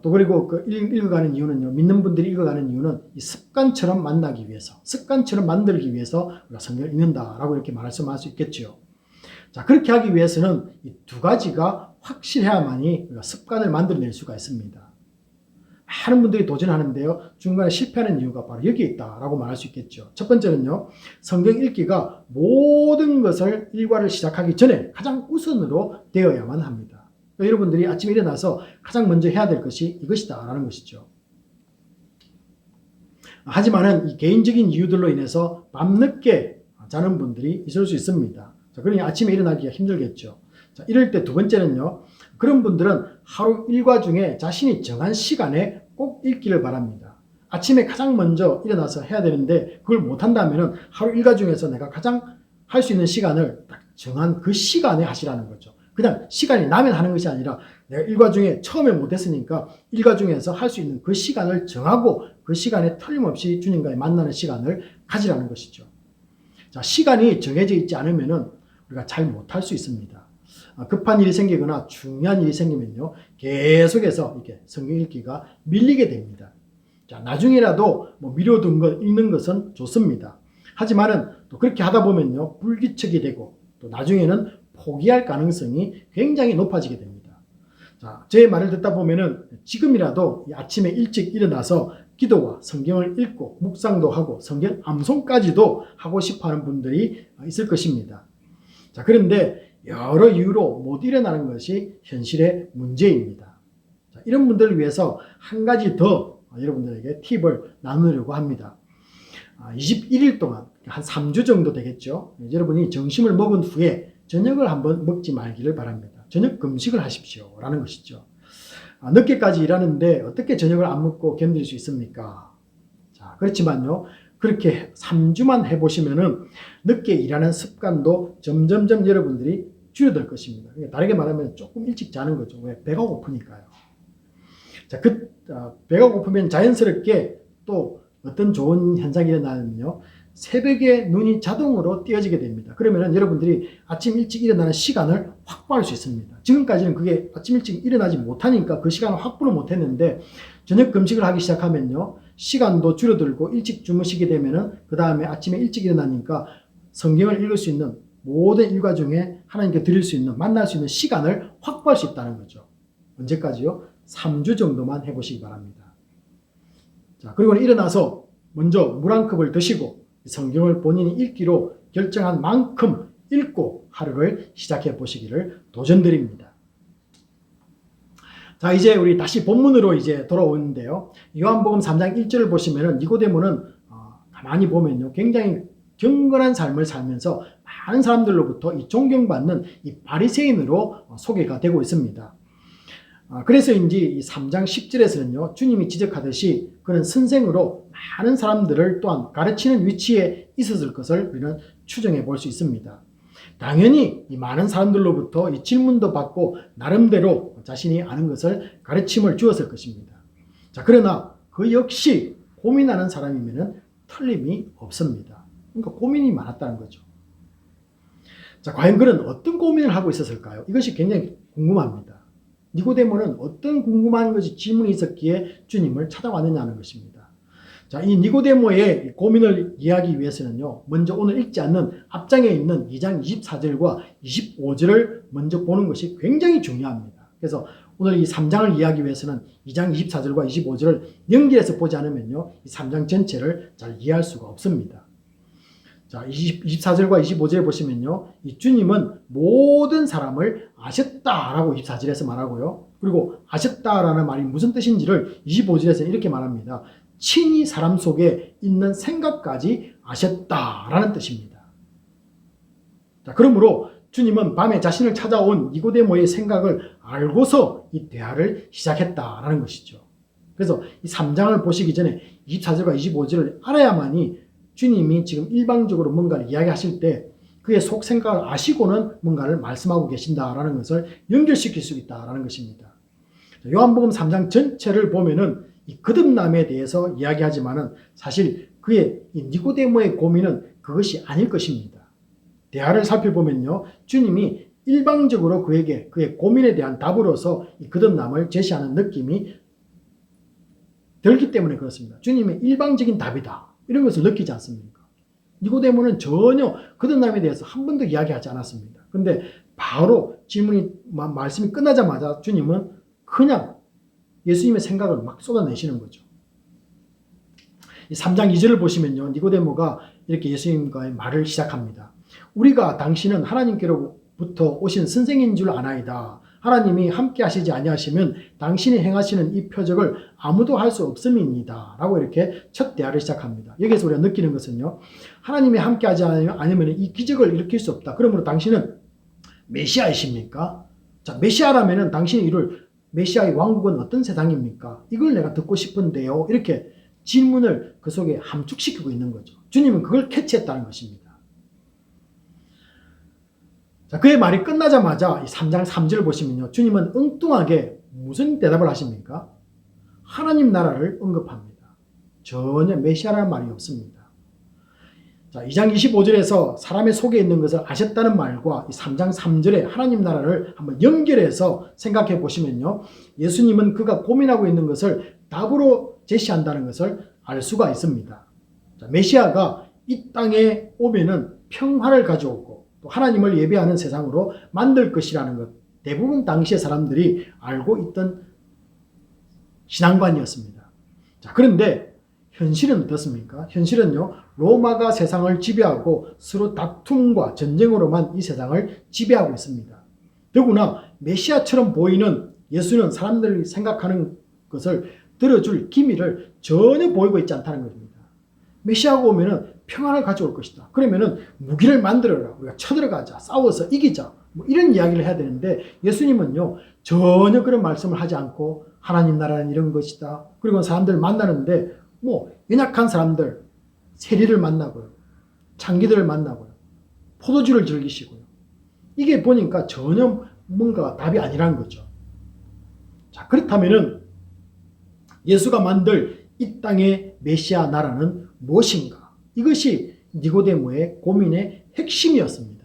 또 그리고 읽어가는 이유는요, 믿는 분들이 읽어가는 이유는 이 습관처럼 만나기 위해서, 습관처럼 만들기 위해서 우리가 성경을 읽는다라고 이렇게 말씀할 수 있겠죠. 자, 그렇게 하기 위해서는 이 두 가지가 확실해야만이 우리가 습관을 만들어낼 수가 있습니다. 많은 분들이 도전하는데요, 중간에 실패하는 이유가 바로 여기에 있다라고 말할 수 있겠죠. 첫 번째는요, 성경 읽기가 모든 것을 일과를 시작하기 전에 가장 우선으로 되어야만 합니다. 여러분들이 아침에 일어나서 가장 먼저 해야 될 것이 이것이다 라는 것이죠. 하지만은 이 개인적인 이유들로 인해서 밤늦게 자는 분들이 있을 수 있습니다. 자, 그러니 아침에 일어나기가 힘들겠죠. 자, 이럴 때 두 번째는요, 그런 분들은 하루 일과 중에 자신이 정한 시간에 꼭 읽기를 바랍니다. 아침에 가장 먼저 일어나서 해야 되는데 그걸 못한다면 하루 일과 중에서 내가 가장 할 수 있는 시간을 딱 정한 그 시간에 하시라는 거죠. 그냥 시간이 나면 하는 것이 아니라 내가 일과 중에 처음에 못했으니까 일과 중에서 할 수 있는 그 시간을 정하고 그 시간에 틀림없이 주님과의 만나는 시간을 가지라는 것이죠. 자, 시간이 정해져 있지 않으면 우리가 잘 못할 수 있습니다. 급한 일이 생기거나 중요한 일이 생기면요, 계속해서 이렇게 성경 읽기가 밀리게 됩니다. 자, 나중에라도 미뤄둔 것 읽는 것은 좋습니다. 하지만은 또 그렇게 하다 보면요, 불규칙이 되고 또 나중에는 포기할 가능성이 굉장히 높아지게 됩니다. 자, 제 말을 듣다 보면은 지금이라도 아침에 일찍 일어나서 기도와 성경을 읽고 묵상도 하고 성경 암송까지도 하고 싶어 하는 분들이 있을 것입니다. 자, 그런데 여러 이유로 못 일어나는 것이 현실의 문제입니다. 자, 이런 분들을 위해서 한 가지 더 여러분들에게 팁을 나누려고 합니다. 21일 동안 한 3주 정도 되겠죠. 여러분이 점심을 먹은 후에 저녁을 한번 먹지 말기를 바랍니다. 저녁 금식을 하십시오 라는 것이죠. 늦게까지 일하는데 어떻게 저녁을 안 먹고 견딜 수 있습니까? 자, 그렇지만요, 그렇게 3주만 해보시면은 늦게 일하는 습관도 점점점 여러분들이 줄어들 것입니다. 다르게 말하면 조금 일찍 자는 거죠. 왜? 배가 고프니까요. 자, 배가 고프면 자연스럽게 또 어떤 좋은 현상이 일어나면요, 새벽에 눈이 자동으로 띄어지게 됩니다. 그러면 여러분들이 아침 일찍 일어나는 시간을 확보할 수 있습니다. 지금까지는 그게 아침 일찍 일어나지 못하니까 그 시간을 확보를 못했는데 저녁 금식을 하기 시작하면요, 시간도 줄어들고 일찍 주무시게 되면은 그 다음에 아침에 일찍 일어나니까 성경을 읽을 수 있는 모든 일과 중에 하나님께 드릴 수 있는, 만날 수 있는 시간을 확보할 수 있다는 거죠. 언제까지요? 3주 정도만 해보시기 바랍니다. 자, 그리고 일어나서 먼저 물 한 컵을 드시고 성경을 본인이 읽기로 결정한 만큼 읽고 하루를 시작해 보시기를 도전드립니다. 자, 이제 우리 다시 본문으로 이제 돌아오는데요. 요한복음 3장 1절을 보시면은 니고데모는 가만히 보면요, 굉장히 경건한 삶을 살면서 많은 사람들로부터 이 존경받는 이 바리새인으로 소개가 되고 있습니다. 그래서인지 이 3장 10절에서는요, 주님이 지적하듯이 그는 선생으로 많은 사람들을 또한 가르치는 위치에 있었을 것을 우리는 추정해 볼 수 있습니다. 당연히 이 많은 사람들로부터 이 질문도 받고 나름대로 자신이 아는 것을 가르침을 주었을 것입니다. 자, 그러나 그 역시 고민하는 사람이면 틀림이 없습니다. 그러니까 고민이 많았다는 거죠. 자, 과연 그는 어떤 고민을 하고 있었을까요? 이것이 굉장히 궁금합니다. 니고데모는 어떤 궁금한 것이 질문이 있었기에 주님을 찾아왔느냐는 것입니다. 자, 이 니고데모의 고민을 이해하기 위해서는요, 먼저 오늘 읽지 않는 앞장에 있는 2장 24절과 25절을 먼저 보는 것이 굉장히 중요합니다. 그래서 오늘 이 3장을 이해하기 위해서는 2장 24절과 25절을 연결해서 보지 않으면요, 이 3장 전체를 잘 이해할 수가 없습니다. 자, 24절과 25절에 보시면요, 이 주님은 모든 사람을 아셨다라고 24절에서 말하고요. 그리고 아셨다라는 말이 무슨 뜻인지를 25절에서 이렇게 말합니다. 친히 사람 속에 있는 생각까지 아셨다라는 뜻입니다. 자, 그러므로 주님은 밤에 자신을 찾아온 니고데모의 생각을 알고서 이 대화를 시작했다라는 것이죠. 그래서 이 3장을 보시기 전에 24절과 25절을 알아야만이 주님이 지금 일방적으로 뭔가를 이야기하실 때 그의 속 생각을 아시고는 뭔가를 말씀하고 계신다라는 것을 연결시킬 수 있다라는 것입니다. 요한복음 3장 전체를 보면은 이 거듭남에 대해서 이야기하지만은 사실 그의 이 니고데모의 고민은 그것이 아닐 것입니다. 대화를 살펴보면요, 주님이 일방적으로 그에게 그의 고민에 대한 답으로서 이 거듭남을 제시하는 느낌이 들기 때문에 그렇습니다. 주님의 일방적인 답이다, 이런 것을 느끼지 않습니까? 니고데모는 전혀 거듭남에 대해서 한 번도 이야기하지 않았습니다. 근데 바로 말씀이 끝나자마자 주님은 그냥 예수님의 생각을 막 쏟아내시는 거죠. 이 3장 2절을 보시면요, 니고데모가 이렇게 예수님과의 말을 시작합니다. 우리가 당신은 하나님께로부터 오신 선생인 줄 아나이다. 하나님이 함께 하시지 아니하시면 당신이 행하시는 이 표적을 아무도 할 수 없음입니다. 라고 이렇게 첫 대화를 시작합니다. 여기서 우리가 느끼는 것은요, 하나님이 함께 하지 않으면 이 기적을 일으킬 수 없다. 그러므로 당신은 메시아이십니까? 자, 메시아라면 당신이 이룰 메시아의 왕국은 어떤 세상입니까? 이걸 내가 듣고 싶은데요. 이렇게 질문을 그 속에 함축시키고 있는 거죠. 주님은 그걸 캐치했다는 것입니다. 자, 그의 말이 끝나자마자 이 3장 3절을 보시면요, 주님은 엉뚱하게 무슨 대답을 하십니까? 하나님 나라를 언급합니다. 전혀 메시아라는 말이 없습니다. 자, 2장 25절에서 사람의 속에 있는 것을 아셨다는 말과 이 3장 3절에 하나님 나라를 한번 연결해서 생각해 보시면요, 예수님은 그가 고민하고 있는 것을 답으로 제시한다는 것을 알 수가 있습니다. 자, 메시아가 이 땅에 오면은 평화를 가져오고 또 하나님을 예배하는 세상으로 만들 것이라는 것, 대부분 당시의 사람들이 알고 있던 신앙관이었습니다. 자, 그런데 현실은 어떻습니까? 현실은요, 로마가 세상을 지배하고 서로 다툼과 전쟁으로만 이 세상을 지배하고 있습니다. 더구나 메시아처럼 보이는 예수는 사람들이 생각하는 것을 들어줄 기미를 전혀 보이고 있지 않다는 것입니다. 메시아가 오면은 평안을 가져올 것이다. 그러면은 무기를 만들어라. 우리가 쳐들어가자. 싸워서 이기자. 뭐 이런 이야기를 해야 되는데 예수님은요, 전혀 그런 말씀을 하지 않고 하나님 나라는 이런 것이다. 그리고 사람들 만나는데 뭐 연약한 사람들, 세리를 만나고요. 창기들을 만나고요. 포도주를 즐기시고요. 이게 보니까 전혀 뭔가 답이 아니라는 거죠. 자, 그렇다면은 예수가 만들 이 땅의 메시아 나라는 무엇인가? 이것이 니고데모의 고민의 핵심이었습니다.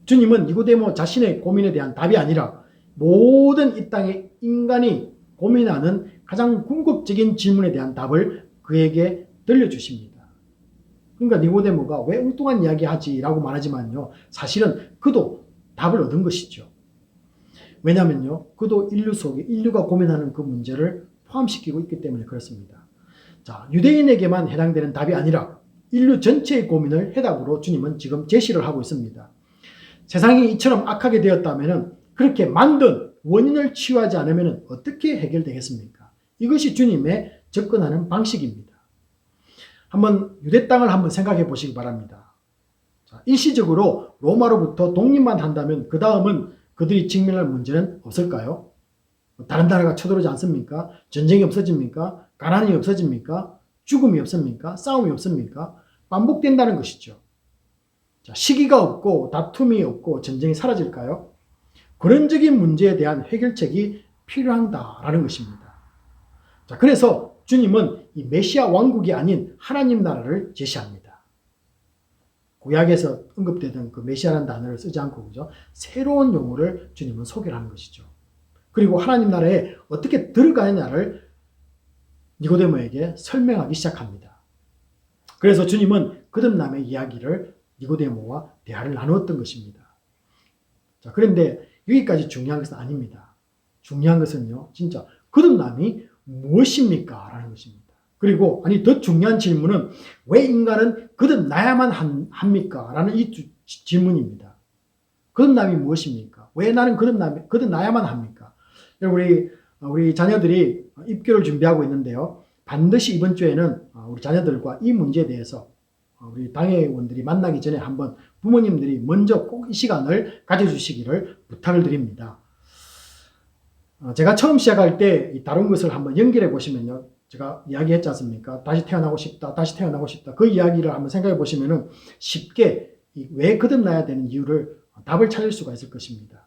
주님은 니고데모 자신의 고민에 대한 답이 아니라 모든 이 땅의 인간이 고민하는 가장 궁극적인 질문에 대한 답을 그에게 들려주십니다. 그러니까 니고데모가 왜 엉뚱한 이야기 하지? 라고 말하지만요, 사실은 그도 답을 얻은 것이죠. 왜냐면요, 그도 인류 속에 인류가 고민하는 그 문제를 포함시키고 있기 때문에 그렇습니다. 자, 유대인에게만 해당되는 답이 아니라 인류 전체의 고민을 해답으로 주님은 지금 제시를 하고 있습니다. 세상이 이처럼 악하게 되었다면 그렇게 만든 원인을 치유하지 않으면 어떻게 해결되겠습니까? 이것이 주님의 접근하는 방식입니다. 한번 유대 땅을 한번 생각해 보시기 바랍니다. 자, 일시적으로 로마로부터 독립만 한다면 그 다음은 그들이 직면할 문제는 없을까요? 다른 나라가 쳐들어오지 않습니까? 전쟁이 없어집니까? 가난이 없어집니까? 죽음이 없습니까? 싸움이 없습니까? 반복된다는 것이죠. 자, 시기가 없고 다툼이 없고 전쟁이 사라질까요? 근원적인 문제에 대한 해결책이 필요하다라는 것입니다. 자, 그래서 주님은 이 메시아 왕국이 아닌 하나님 나라를 제시합니다. 구약에서 언급되던 그 메시아라는 단어를 쓰지 않고, 그죠? 새로운 용어를 주님은 소개를 하는 것이죠. 그리고 하나님 나라에 어떻게 들어가느냐를 니고데모에게 설명하기 시작합니다. 그래서 주님은 거듭남의 이야기를 니고데모와 대화를 나누었던 것입니다. 자, 그런데 여기까지 중요한 것은 아닙니다. 중요한 것은요, 진짜 거듭남이 무엇입니까? 라는 것입니다. 그리고 더 중요한 질문은 왜 인간은 거듭나야만 합니까? 라는 이 질문입니다. 거듭남이 무엇입니까? 왜 나는 거듭나야만 합니까? 우리 자녀들이 입교를 준비하고 있는데요. 반드시 이번 주에는 우리 자녀들과 이 문제에 대해서 우리 당회원들이 만나기 전에 한번 부모님들이 먼저 꼭 이 시간을 가져주시기를 부탁을 드립니다. 제가 처음 시작할 때 다룬 것을 한번 연결해 보시면요, 제가 이야기했지 않습니까? 다시 태어나고 싶다, 다시 태어나고 싶다. 그 이야기를 한번 생각해 보시면은 쉽게 왜 거듭나야 되는 이유를 답을 찾을 수가 있을 것입니다.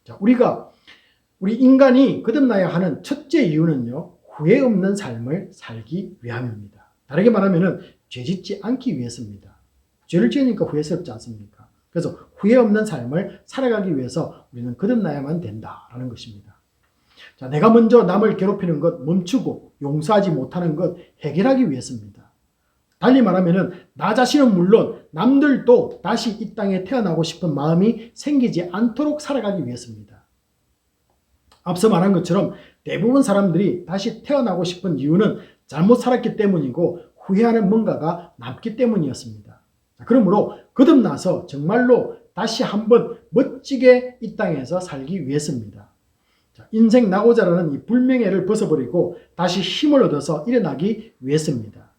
자, 우리 인간이 거듭나야 하는 첫째 이유는요, 후회 없는 삶을 살기 위함입니다. 다르게 말하면은 죄 짓지 않기 위해서입니다. 죄를 지으니까 후회스럽지 않습니까? 그래서 후회 없는 삶을 살아가기 위해서 우리는 거듭나야만 된다라는 것입니다. 자, 내가 먼저 남을 괴롭히는 것 멈추고 용서하지 못하는 것 해결하기 위해서입니다. 달리 말하면은 나 자신은 물론 남들도 다시 이 땅에 태어나고 싶은 마음이 생기지 않도록 살아가기 위해서입니다. 앞서 말한 것처럼 대부분 사람들이 다시 태어나고 싶은 이유는 잘못 살았기 때문이고 후회하는 뭔가가 남기 때문이었습니다. 자, 그러므로 거듭나서 정말로 다시 한번 멋지게 이 땅에서 살기 위해서입니다. 자, 인생 나고자라는 이 불명예를 벗어버리고 다시 힘을 얻어서 일어나기 위해서입니다.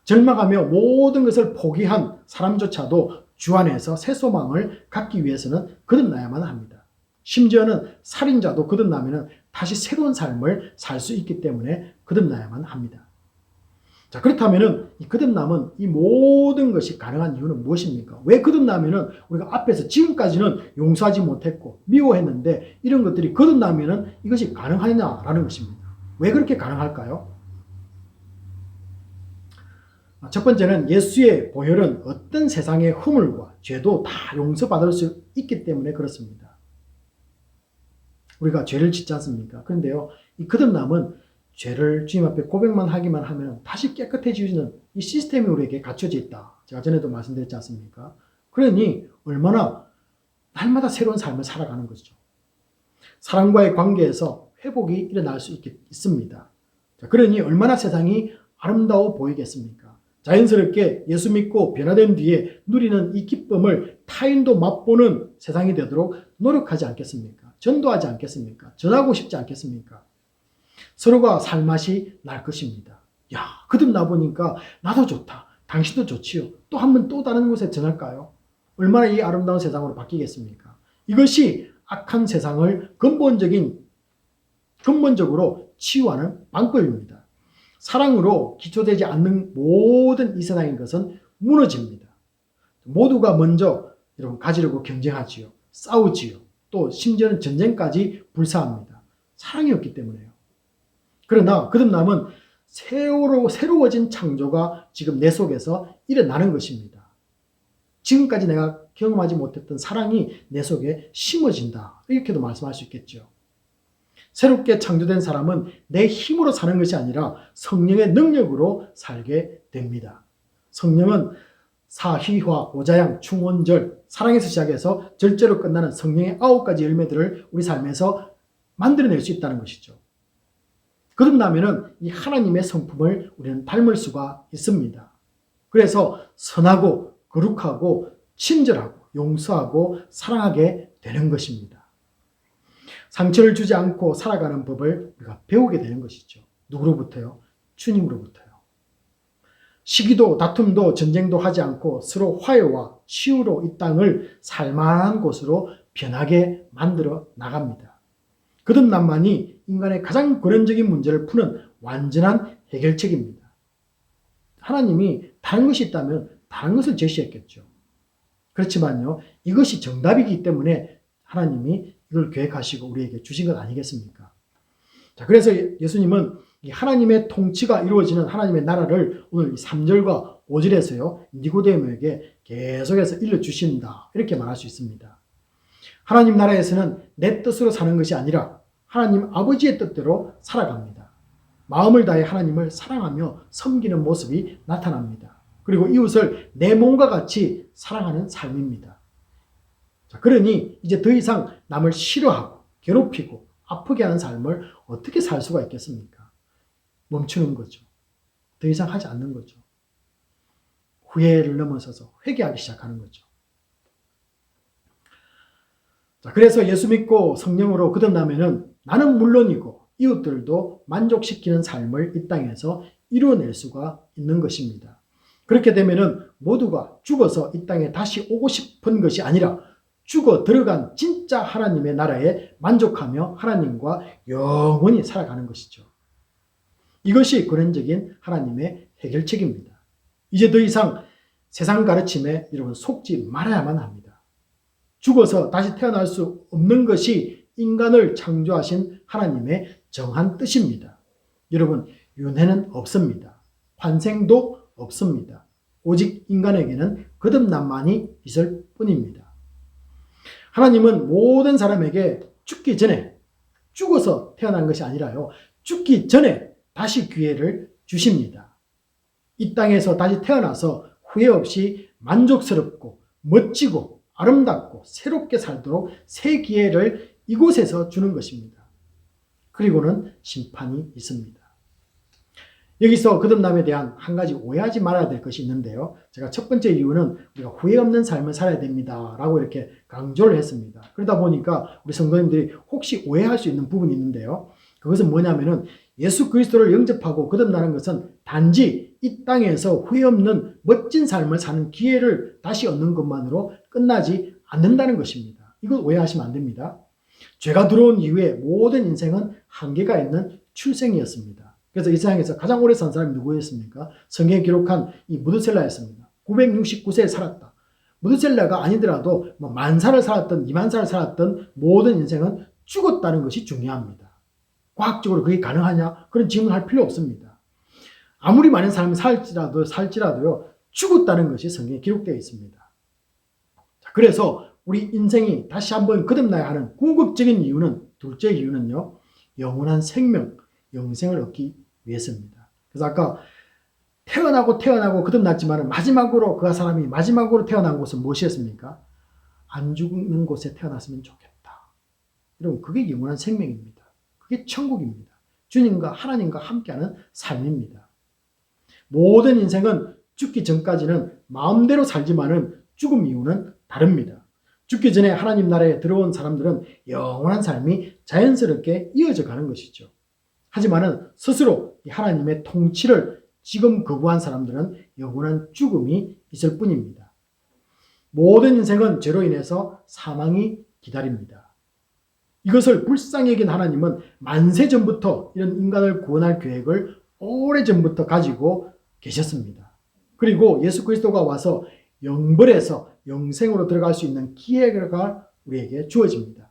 절망하며 모든 것을 포기한 사람조차도 주 안에서 새 소망을 갖기 위해서는 거듭나야만 합니다. 심지어는 살인자도 거듭나면 다시 새로운 삶을 살 수 있기 때문에 거듭나야만 합니다. 자, 그렇다면 이 거듭남은 이 모든 것이 가능한 이유는 무엇입니까? 왜 거듭나면 우리가 앞에서 지금까지는 용서하지 못했고 미워했는데 이런 것들이 거듭나면 이것이 가능하냐라는 것입니다. 왜 그렇게 가능할까요? 첫 번째는 예수의 보혈은 어떤 세상의 허물과 죄도 다 용서받을 수 있기 때문에 그렇습니다. 우리가 죄를 짓지 않습니까? 그런데요, 이 거듭남은 죄를 주님 앞에 고백만 하기만 하면 다시 깨끗해지는 이 시스템이 우리에게 갖춰져 있다. 제가 전에도 말씀드렸지 않습니까? 그러니 얼마나 날마다 새로운 삶을 살아가는 것이죠. 사람과의 관계에서 회복이 일어날 수 있습니다. 자, 그러니 얼마나 세상이 아름다워 보이겠습니까? 자연스럽게 예수 믿고 변화된 뒤에 누리는 이 기쁨을 타인도 맛보는 세상이 되도록 노력하지 않겠습니까? 전도하지 않겠습니까? 전하고 싶지 않겠습니까? 서로가 살맛이 날 것입니다. 야, 거듭나 보니까 나도 좋다. 당신도 좋지요. 또 한 번 또 다른 곳에 전할까요? 얼마나 이 아름다운 세상으로 바뀌겠습니까? 이것이 악한 세상을 근본적으로 치유하는 방법입니다. 사랑으로 기초되지 않는 모든 이 세상의 것은 무너집니다. 모두가 먼저 여러분 가지려고 경쟁하지요. 싸우지요. 또 심지어는 전쟁까지 불사합니다. 사랑이 없기 때문에요. 그러나 거듭남은 새로워진 창조가 지금 내 속에서 일어나는 것입니다. 지금까지 내가 경험하지 못했던 사랑이 내 속에 심어진다. 이렇게도 말씀할 수 있겠죠. 새롭게 창조된 사람은 내 힘으로 사는 것이 아니라 성령의 능력으로 살게 됩니다. 성령은 사희화, 오자양, 충원절, 사랑에서 시작해서 절제로 끝나는 성령의 9가지 열매들을 우리 삶에서 만들어낼 수 있다는 것이죠. 거듭나면은 이 하나님의 성품을 우리는 닮을 수가 있습니다. 그래서 선하고 거룩하고 친절하고 용서하고 사랑하게 되는 것입니다. 상처를 주지 않고 살아가는 법을 우리가 배우게 되는 것이죠. 누구로부터요? 주님으로부터요. 시기도 다툼도 전쟁도 하지 않고 서로 화해와 치유로 이 땅을 살만한 곳으로 변하게 만들어 나갑니다. 거듭남만이 인간의 가장 근원적인 문제를 푸는 완전한 해결책입니다. 하나님이 다른 것이 있다면 다른 것을 제시했겠죠. 그렇지만요, 이것이 정답이기 때문에 하나님이 이걸 계획하시고 우리에게 주신 것 아니겠습니까? 자, 그래서 예수님은 이 하나님의 통치가 이루어지는 하나님의 나라를 오늘 3절과 5절에서요, 니고데모에게 계속해서 일러주신다. 이렇게 말할 수 있습니다. 하나님 나라에서는 내 뜻으로 사는 것이 아니라 하나님 아버지의 뜻대로 살아갑니다. 마음을 다해 하나님을 사랑하며 섬기는 모습이 나타납니다. 그리고 이웃을 내 몸과 같이 사랑하는 삶입니다. 자, 그러니 이제 더 이상 남을 싫어하고 괴롭히고 아프게 하는 삶을 어떻게 살 수가 있겠습니까? 멈추는 거죠. 더 이상 하지 않는 거죠. 후회를 넘어서서 회개하기 시작하는 거죠. 자, 그래서 예수 믿고 성령으로 거듭나면은 나는 물론이고 이웃들도 만족시키는 삶을 이 땅에서 이루어낼 수가 있는 것입니다. 그렇게 되면은 모두가 죽어서 이 땅에 다시 오고 싶은 것이 아니라 죽어 들어간 진짜 하나님의 나라에 만족하며 하나님과 영원히 살아가는 것이죠. 이것이 근원적인 하나님의 해결책입니다. 이제 더 이상 세상 가르침에 여러분 속지 말아야만 합니다. 죽어서 다시 태어날 수 없는 것이 인간을 창조하신 하나님의 정한 뜻입니다. 여러분, 윤회는 없습니다. 환생도 없습니다. 오직 인간에게는 거듭남만이 있을 뿐입니다. 하나님은 모든 사람에게 죽기 전에 죽어서 태어난 것이 아니라요. 죽기 전에 다시 기회를 주십니다. 이 땅에서 다시 태어나서 후회 없이 만족스럽고 멋지고 아름답고 새롭게 살도록 새 기회를 이곳에서 주는 것입니다. 그리고는 심판이 있습니다. 여기서 거듭남에 대한 한 가지 오해하지 말아야 될 것이 있는데요. 제가 첫 번째 이유는 우리가 후회 없는 삶을 살아야 됩니다 라고 이렇게 강조를 했습니다. 그러다 보니까 우리 성도님들이 혹시 오해할 수 있는 부분이 있는데요. 그것은 뭐냐면은 예수 그리스도를 영접하고 거듭나는 것은 단지 이 땅에서 후회 없는 멋진 삶을 사는 기회를 다시 얻는 것만으로 끝나지 않는다는 것입니다. 이걸 오해하시면 안 됩니다. 죄가 들어온 이후에 모든 인생은 한계가 있는 출생이었습니다. 그래서 이 세상에서 가장 오래 산 사람이 누구였습니까? 성경에 기록한 이 무드셀라였습니다. 969세에 살았다. 무드셀라가 아니더라도 뭐 10,000살을 살았던 20,000살을 살았던 모든 인생은 죽었다는 것이 중요합니다. 과학적으로 그게 가능하냐? 그런 질문할 필요 없습니다. 아무리 많은 사람이 살지라도요, 죽었다는 것이 성경에 기록되어 있습니다. 자, 그래서 우리 인생이 다시 한번 거듭나야 하는 궁극적인 이유는, 둘째 이유는요, 영원한 생명, 영생을 얻기 위해서입니다. 그래서 아까 태어나고 거듭났지만 마지막으로 그 사람이 마지막으로 태어난 곳은 무엇이었습니까? 안 죽는 곳에 태어났으면 좋겠다. 여러분, 그게 영원한 생명입니다. 그게 천국입니다. 주님과 하나님과 함께하는 삶입니다. 모든 인생은 죽기 전까지는 마음대로 살지만은 죽음 이후는 다릅니다. 죽기 전에 하나님 나라에 들어온 사람들은 영원한 삶이 자연스럽게 이어져 가는 것이죠. 하지만은 스스로 하나님의 통치를 지금 거부한 사람들은 영원한 죽음이 있을 뿐입니다. 모든 인생은 죄로 인해서 사망이 기다립니다. 이것을 불쌍히 여긴 하나님은 만세 전부터 이런 인간을 구원할 계획을 오래전부터 가지고 계셨습니다. 그리고 예수 그리스도가 와서 영벌에서 영생으로 들어갈 수 있는 기회가 우리에게 주어집니다.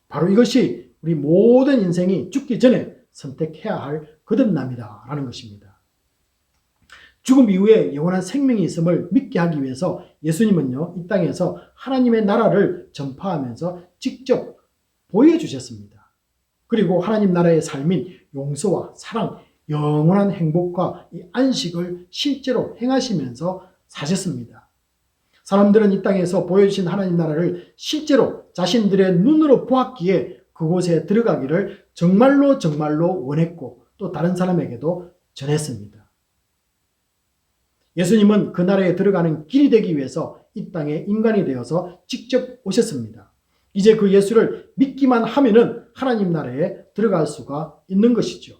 바로 이것이 우리 모든 인생이 죽기 전에 선택해야 할 거듭남이다라는 것입니다. 죽음 이후에 영원한 생명이 있음을 믿게 하기 위해서 예수님은요, 이 땅에서 하나님의 나라를 전파하면서 직접 보여주셨습니다. 그리고 하나님 나라의 삶인 용서와 사랑, 영원한 행복과 이 안식을 실제로 행하시면서 사셨습니다. 사람들은 이 땅에서 보여주신 하나님 나라를 실제로 자신들의 눈으로 보았기에 그곳에 들어가기를 정말로 원했고 또 다른 사람에게도 전했습니다. 예수님은 그 나라에 들어가는 길이 되기 위해서 이 땅에 인간이 되어서 직접 오셨습니다. 이제 그 예수를 믿기만 하면은 하나님 나라에 들어갈 수가 있는 것이죠.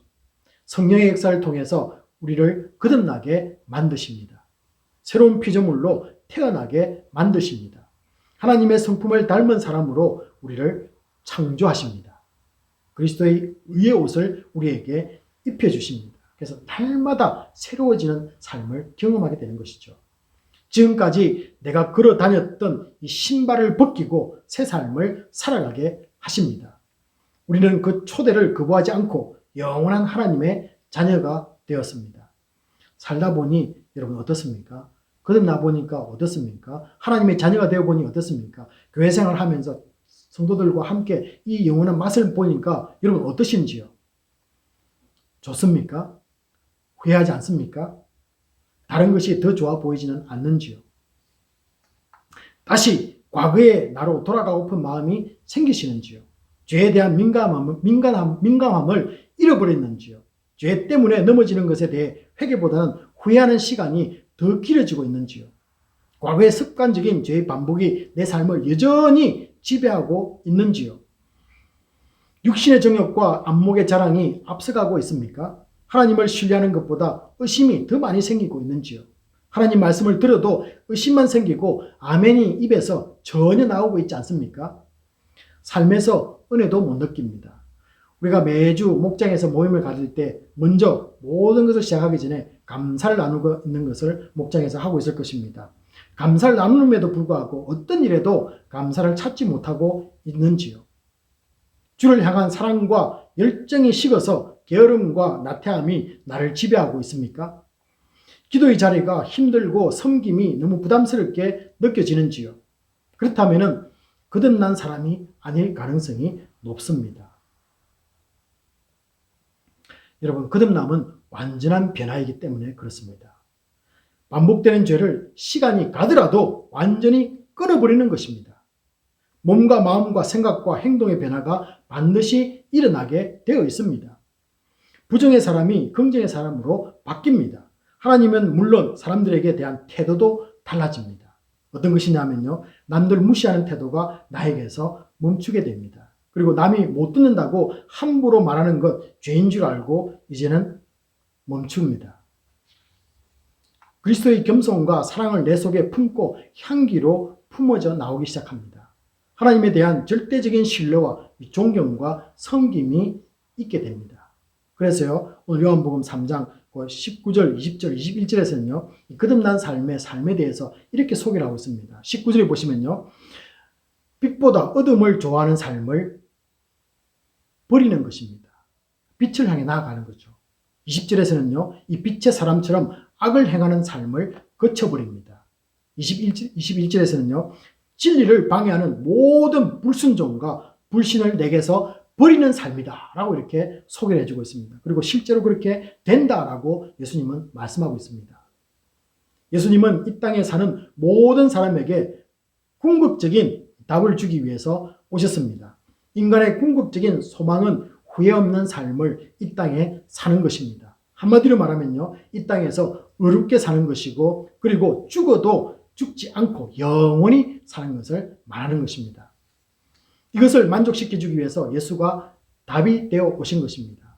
성령의 역사를 통해서 우리를 거듭나게 만드십니다. 새로운 피조물로 태어나게 만드십니다. 하나님의 성품을 닮은 사람으로 우리를 창조하십니다. 그리스도의 의의 옷을 우리에게 입혀주십니다. 그래서 날마다 새로워지는 삶을 경험하게 되는 것이죠. 지금까지 내가 걸어 다녔던 이 신발을 벗기고 새 삶을 살아가게 하십니다. 우리는 그 초대를 거부하지 않고 영원한 하나님의 자녀가 되었습니다. 살다 보니 여러분 어떻습니까? 거듭나 보니까 어떻습니까? 하나님의 자녀가 되어 보니 어떻습니까? 교회 생활을 하면서 성도들과 함께 이 영원한 맛을 보니까 여러분 어떠신지요? 좋습니까? 후회하지 않습니까? 다른 것이 더 좋아 보이지는 않는지요? 다시 과거의 나로 돌아가고픈 마음이 생기시는지요? 죄에 대한 민감함을 잃어버렸는지요? 죄 때문에 넘어지는 것에 대해 회개보다는 후회하는 시간이 더 길어지고 있는지요? 과거의 습관적인 죄의 반복이 내 삶을 여전히 지배하고 있는지요? 육신의 정욕과 안목의 자랑이 앞서가고 있습니까? 하나님을 신뢰하는 것보다 의심이 더 많이 생기고 있는지요? 하나님 말씀을 들어도 의심만 생기고 아멘이 입에서 전혀 나오고 있지 않습니까? 삶에서 은혜도 못 느낍니다. 우리가 매주 목장에서 모임을 가질 때 먼저 모든 것을 시작하기 전에 감사를 나누고 있는 것을 목장에서 하고 있을 것입니다. 감사를 나누는데도 불구하고 어떤 일에도 감사를 찾지 못하고 있는지요. 주를 향한 사랑과 열정이 식어서 게으름과 나태함이 나를 지배하고 있습니까? 기도의 자리가 힘들고 섬김이 너무 부담스럽게 느껴지는지요. 그렇다면 거듭난 사람이 아닐 가능성이 높습니다. 여러분, 거듭남은 완전한 변화이기 때문에 그렇습니다. 반복되는 죄를 시간이 가더라도 완전히 끊어버리는 것입니다. 몸과 마음과 생각과 행동의 변화가 반드시 일어나게 되어 있습니다. 부정의 사람이 긍정의 사람으로 바뀝니다. 하나님은 물론 사람들에게 대한 태도도 달라집니다. 어떤 것이냐면요, 남들 무시하는 태도가 나에게서 멈추게 됩니다. 그리고 남이 못 듣는다고 함부로 말하는 것 죄인 줄 알고 이제는 멈춥니다. 그리스도의 겸손과 사랑을 내 속에 품고 향기로 품어져 나오기 시작합니다. 하나님에 대한 절대적인 신뢰와 존경과 섬김이 있게 됩니다. 그래서요, 오늘 요한복음 3장 19절, 20절, 21절에서는요, 거듭난 삶에 대해서 이렇게 소개를 하고 있습니다. 19절에 보시면요, 빛보다 어둠을 좋아하는 삶을 버리는 것입니다. 빛을 향해 나아가는 거죠. 20절에서는요, 이 빛의 사람처럼 악을 행하는 삶을 거쳐버립니다. 21절에서는요, 진리를 방해하는 모든 불순종과 불신을 내게서 버리는 삶이다 라고 이렇게 소개를 해주고 있습니다. 그리고 실제로 그렇게 된다라고 예수님은 말씀하고 있습니다. 예수님은 이 땅에 사는 모든 사람에게 궁극적인 답을 주기 위해서 오셨습니다. 인간의 궁극적인 소망은 후회 없는 삶을 이 땅에 사는 것입니다. 한마디로 말하면요, 이 땅에서 의롭게 사는 것이고, 그리고 죽어도 죽지 않고 영원히 사는 것을 말하는 것입니다. 이것을 만족시켜주기 위해서 예수가 답이 되어 오신 것입니다.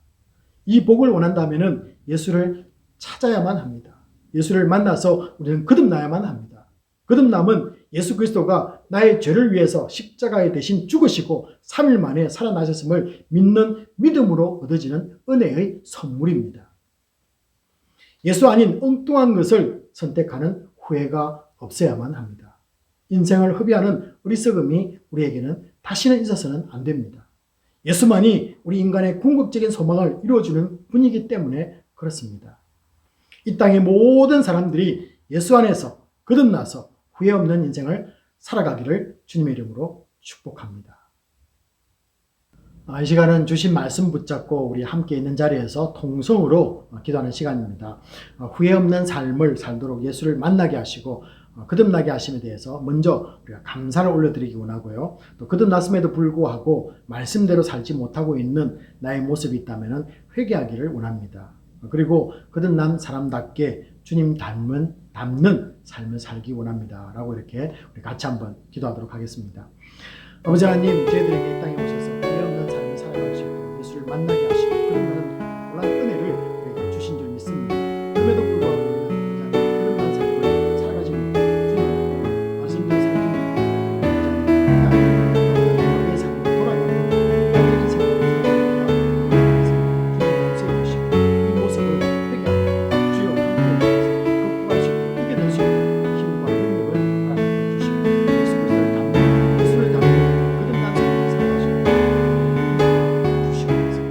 이 복을 원한다면 예수를 찾아야만 합니다. 예수를 만나서 우리는 거듭나야만 합니다. 거듭남은 예수 그리스도가 나의 죄를 위해서 십자가에 대신 죽으시고 3일 만에 살아나셨음을 믿는 믿음으로 얻어지는 은혜의 선물입니다. 예수 아닌 엉뚱한 것을 선택하는 후회가 없어야만 합니다. 인생을 허비하는 어리석음이 우리에게는 다시는 있어서는 안 됩니다. 예수만이 우리 인간의 궁극적인 소망을 이루어주는 분이기 때문에 그렇습니다. 이 땅의 모든 사람들이 예수 안에서 거듭나서 후회 없는 인생을 살아가기를 주님의 이름으로 축복합니다. 이 시간은 주신 말씀 붙잡고 우리 함께 있는 자리에서 통성으로 기도하는 시간입니다. 후회 없는 삶을 살도록 예수를 만나게 하시고 거듭나게 하심에 대해서 먼저 우리가 감사를 올려드리기 원하고요. 또 거듭났음에도 불구하고 말씀대로 살지 못하고 있는 나의 모습이 있다면 회개하기를 원합니다. 그리고 거듭난 사람답게 주님 닮는 삶을 살기 원합니다. 라고 이렇게 우리 같이 한번 기도하도록 하겠습니다. 아버지 하나님, 저희들에게 이 땅에 오셔서 후회 없는 삶을 살아갈 수 있도록 예수를 만나게 하시고 그런 놀라운 은혜를 우리에게 주신 줄 믿습니다. 그럼에도 불구하고 우리는 거듭난 삶을 살아가지 못하고 주님 말씀대로 살지 못하고 우리의 삶을 돌아가고 완전히 생각을 주님 용서해 주시고 이 모습을 회개하고 주여 함께 해주셔서 극복할 수 있고 이겨낼 수 있는 힘과 능력을 허락해 주시고 예수 그리스도를 닮는 예수를 닮는 거듭난 삶을 살아가시고 주시옵소서.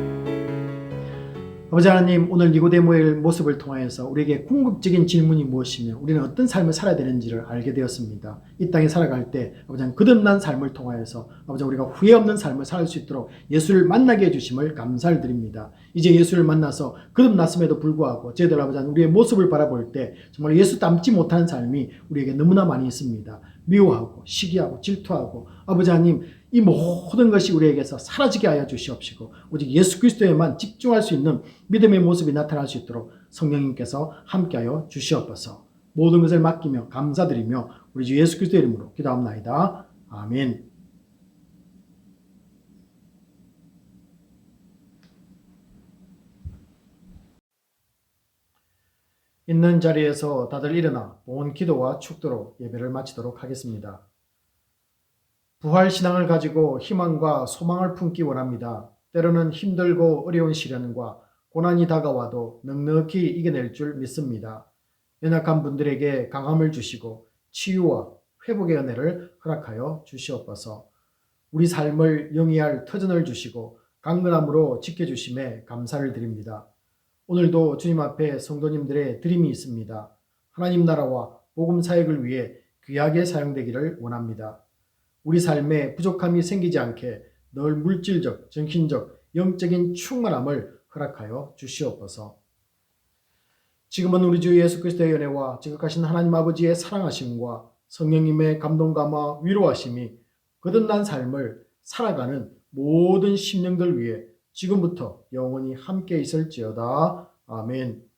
아버지 하나님, 오늘 니고데모의 모습을 통하여서 우리에게 궁극적인 질문이 무엇이며 우리는 어떤 삶을 살아야 되는지를 알게 되었습니다. 이 땅에 살아갈 때 아버지 하나님, 거듭난 삶을 통하여서 아버지 우리가 후회 없는 삶을 살 수 있도록 예수를 만나게 해주심을 감사를 드립니다. 이제 예수를 만나서 거듭났음에도 불구하고 저희들 아버지 하나님, 우리의 모습을 바라볼 때 정말 예수 닮지 못하는 삶이 우리에게 너무나 많이 있습니다. 미워하고 시기하고 질투하고 아버지 하나님, 이 모든 것이 우리에게서 사라지게 하여 주시옵시고 오직 예수 그리스도에만 집중할 수 있는 믿음의 모습이 나타날 수 있도록 성령님께서 함께하여 주시옵소서. 모든 것을 맡기며 감사드리며 우리 주 예수 그리스도의 이름으로 기도합나이다. 아멘. 있는 자리에서 다들 일어나 본 기도와 축도로 예배를 마치도록 하겠습니다. 부활신앙을 가지고 희망과 소망을 품기 원합니다. 때로는 힘들고 어려운 시련과 고난이 다가와도 넉넉히 이겨낼 줄 믿습니다. 연약한 분들에게 강함을 주시고 치유와 회복의 은혜를 허락하여 주시옵소서. 우리 삶을 영위할 터전을 주시고 강건함으로 지켜주심에 감사를 드립니다. 오늘도 주님 앞에 성도님들의 드림이 있습니다. 하나님 나라와 복음 사역을 위해 귀하게 사용되기를 원합니다. 우리 삶에 부족함이 생기지 않게 늘 물질적, 정신적, 영적인 충만함을 허락하여 주시옵소서. 지금은 우리 주 예수 그리스도의 은혜와 지극하신 하나님 아버지의 사랑하심과 성령님의 감동감화 위로하심이 거듭난 삶을 살아가는 모든 심령들 위해 지금부터 영원히 함께 있을지어다. 아멘.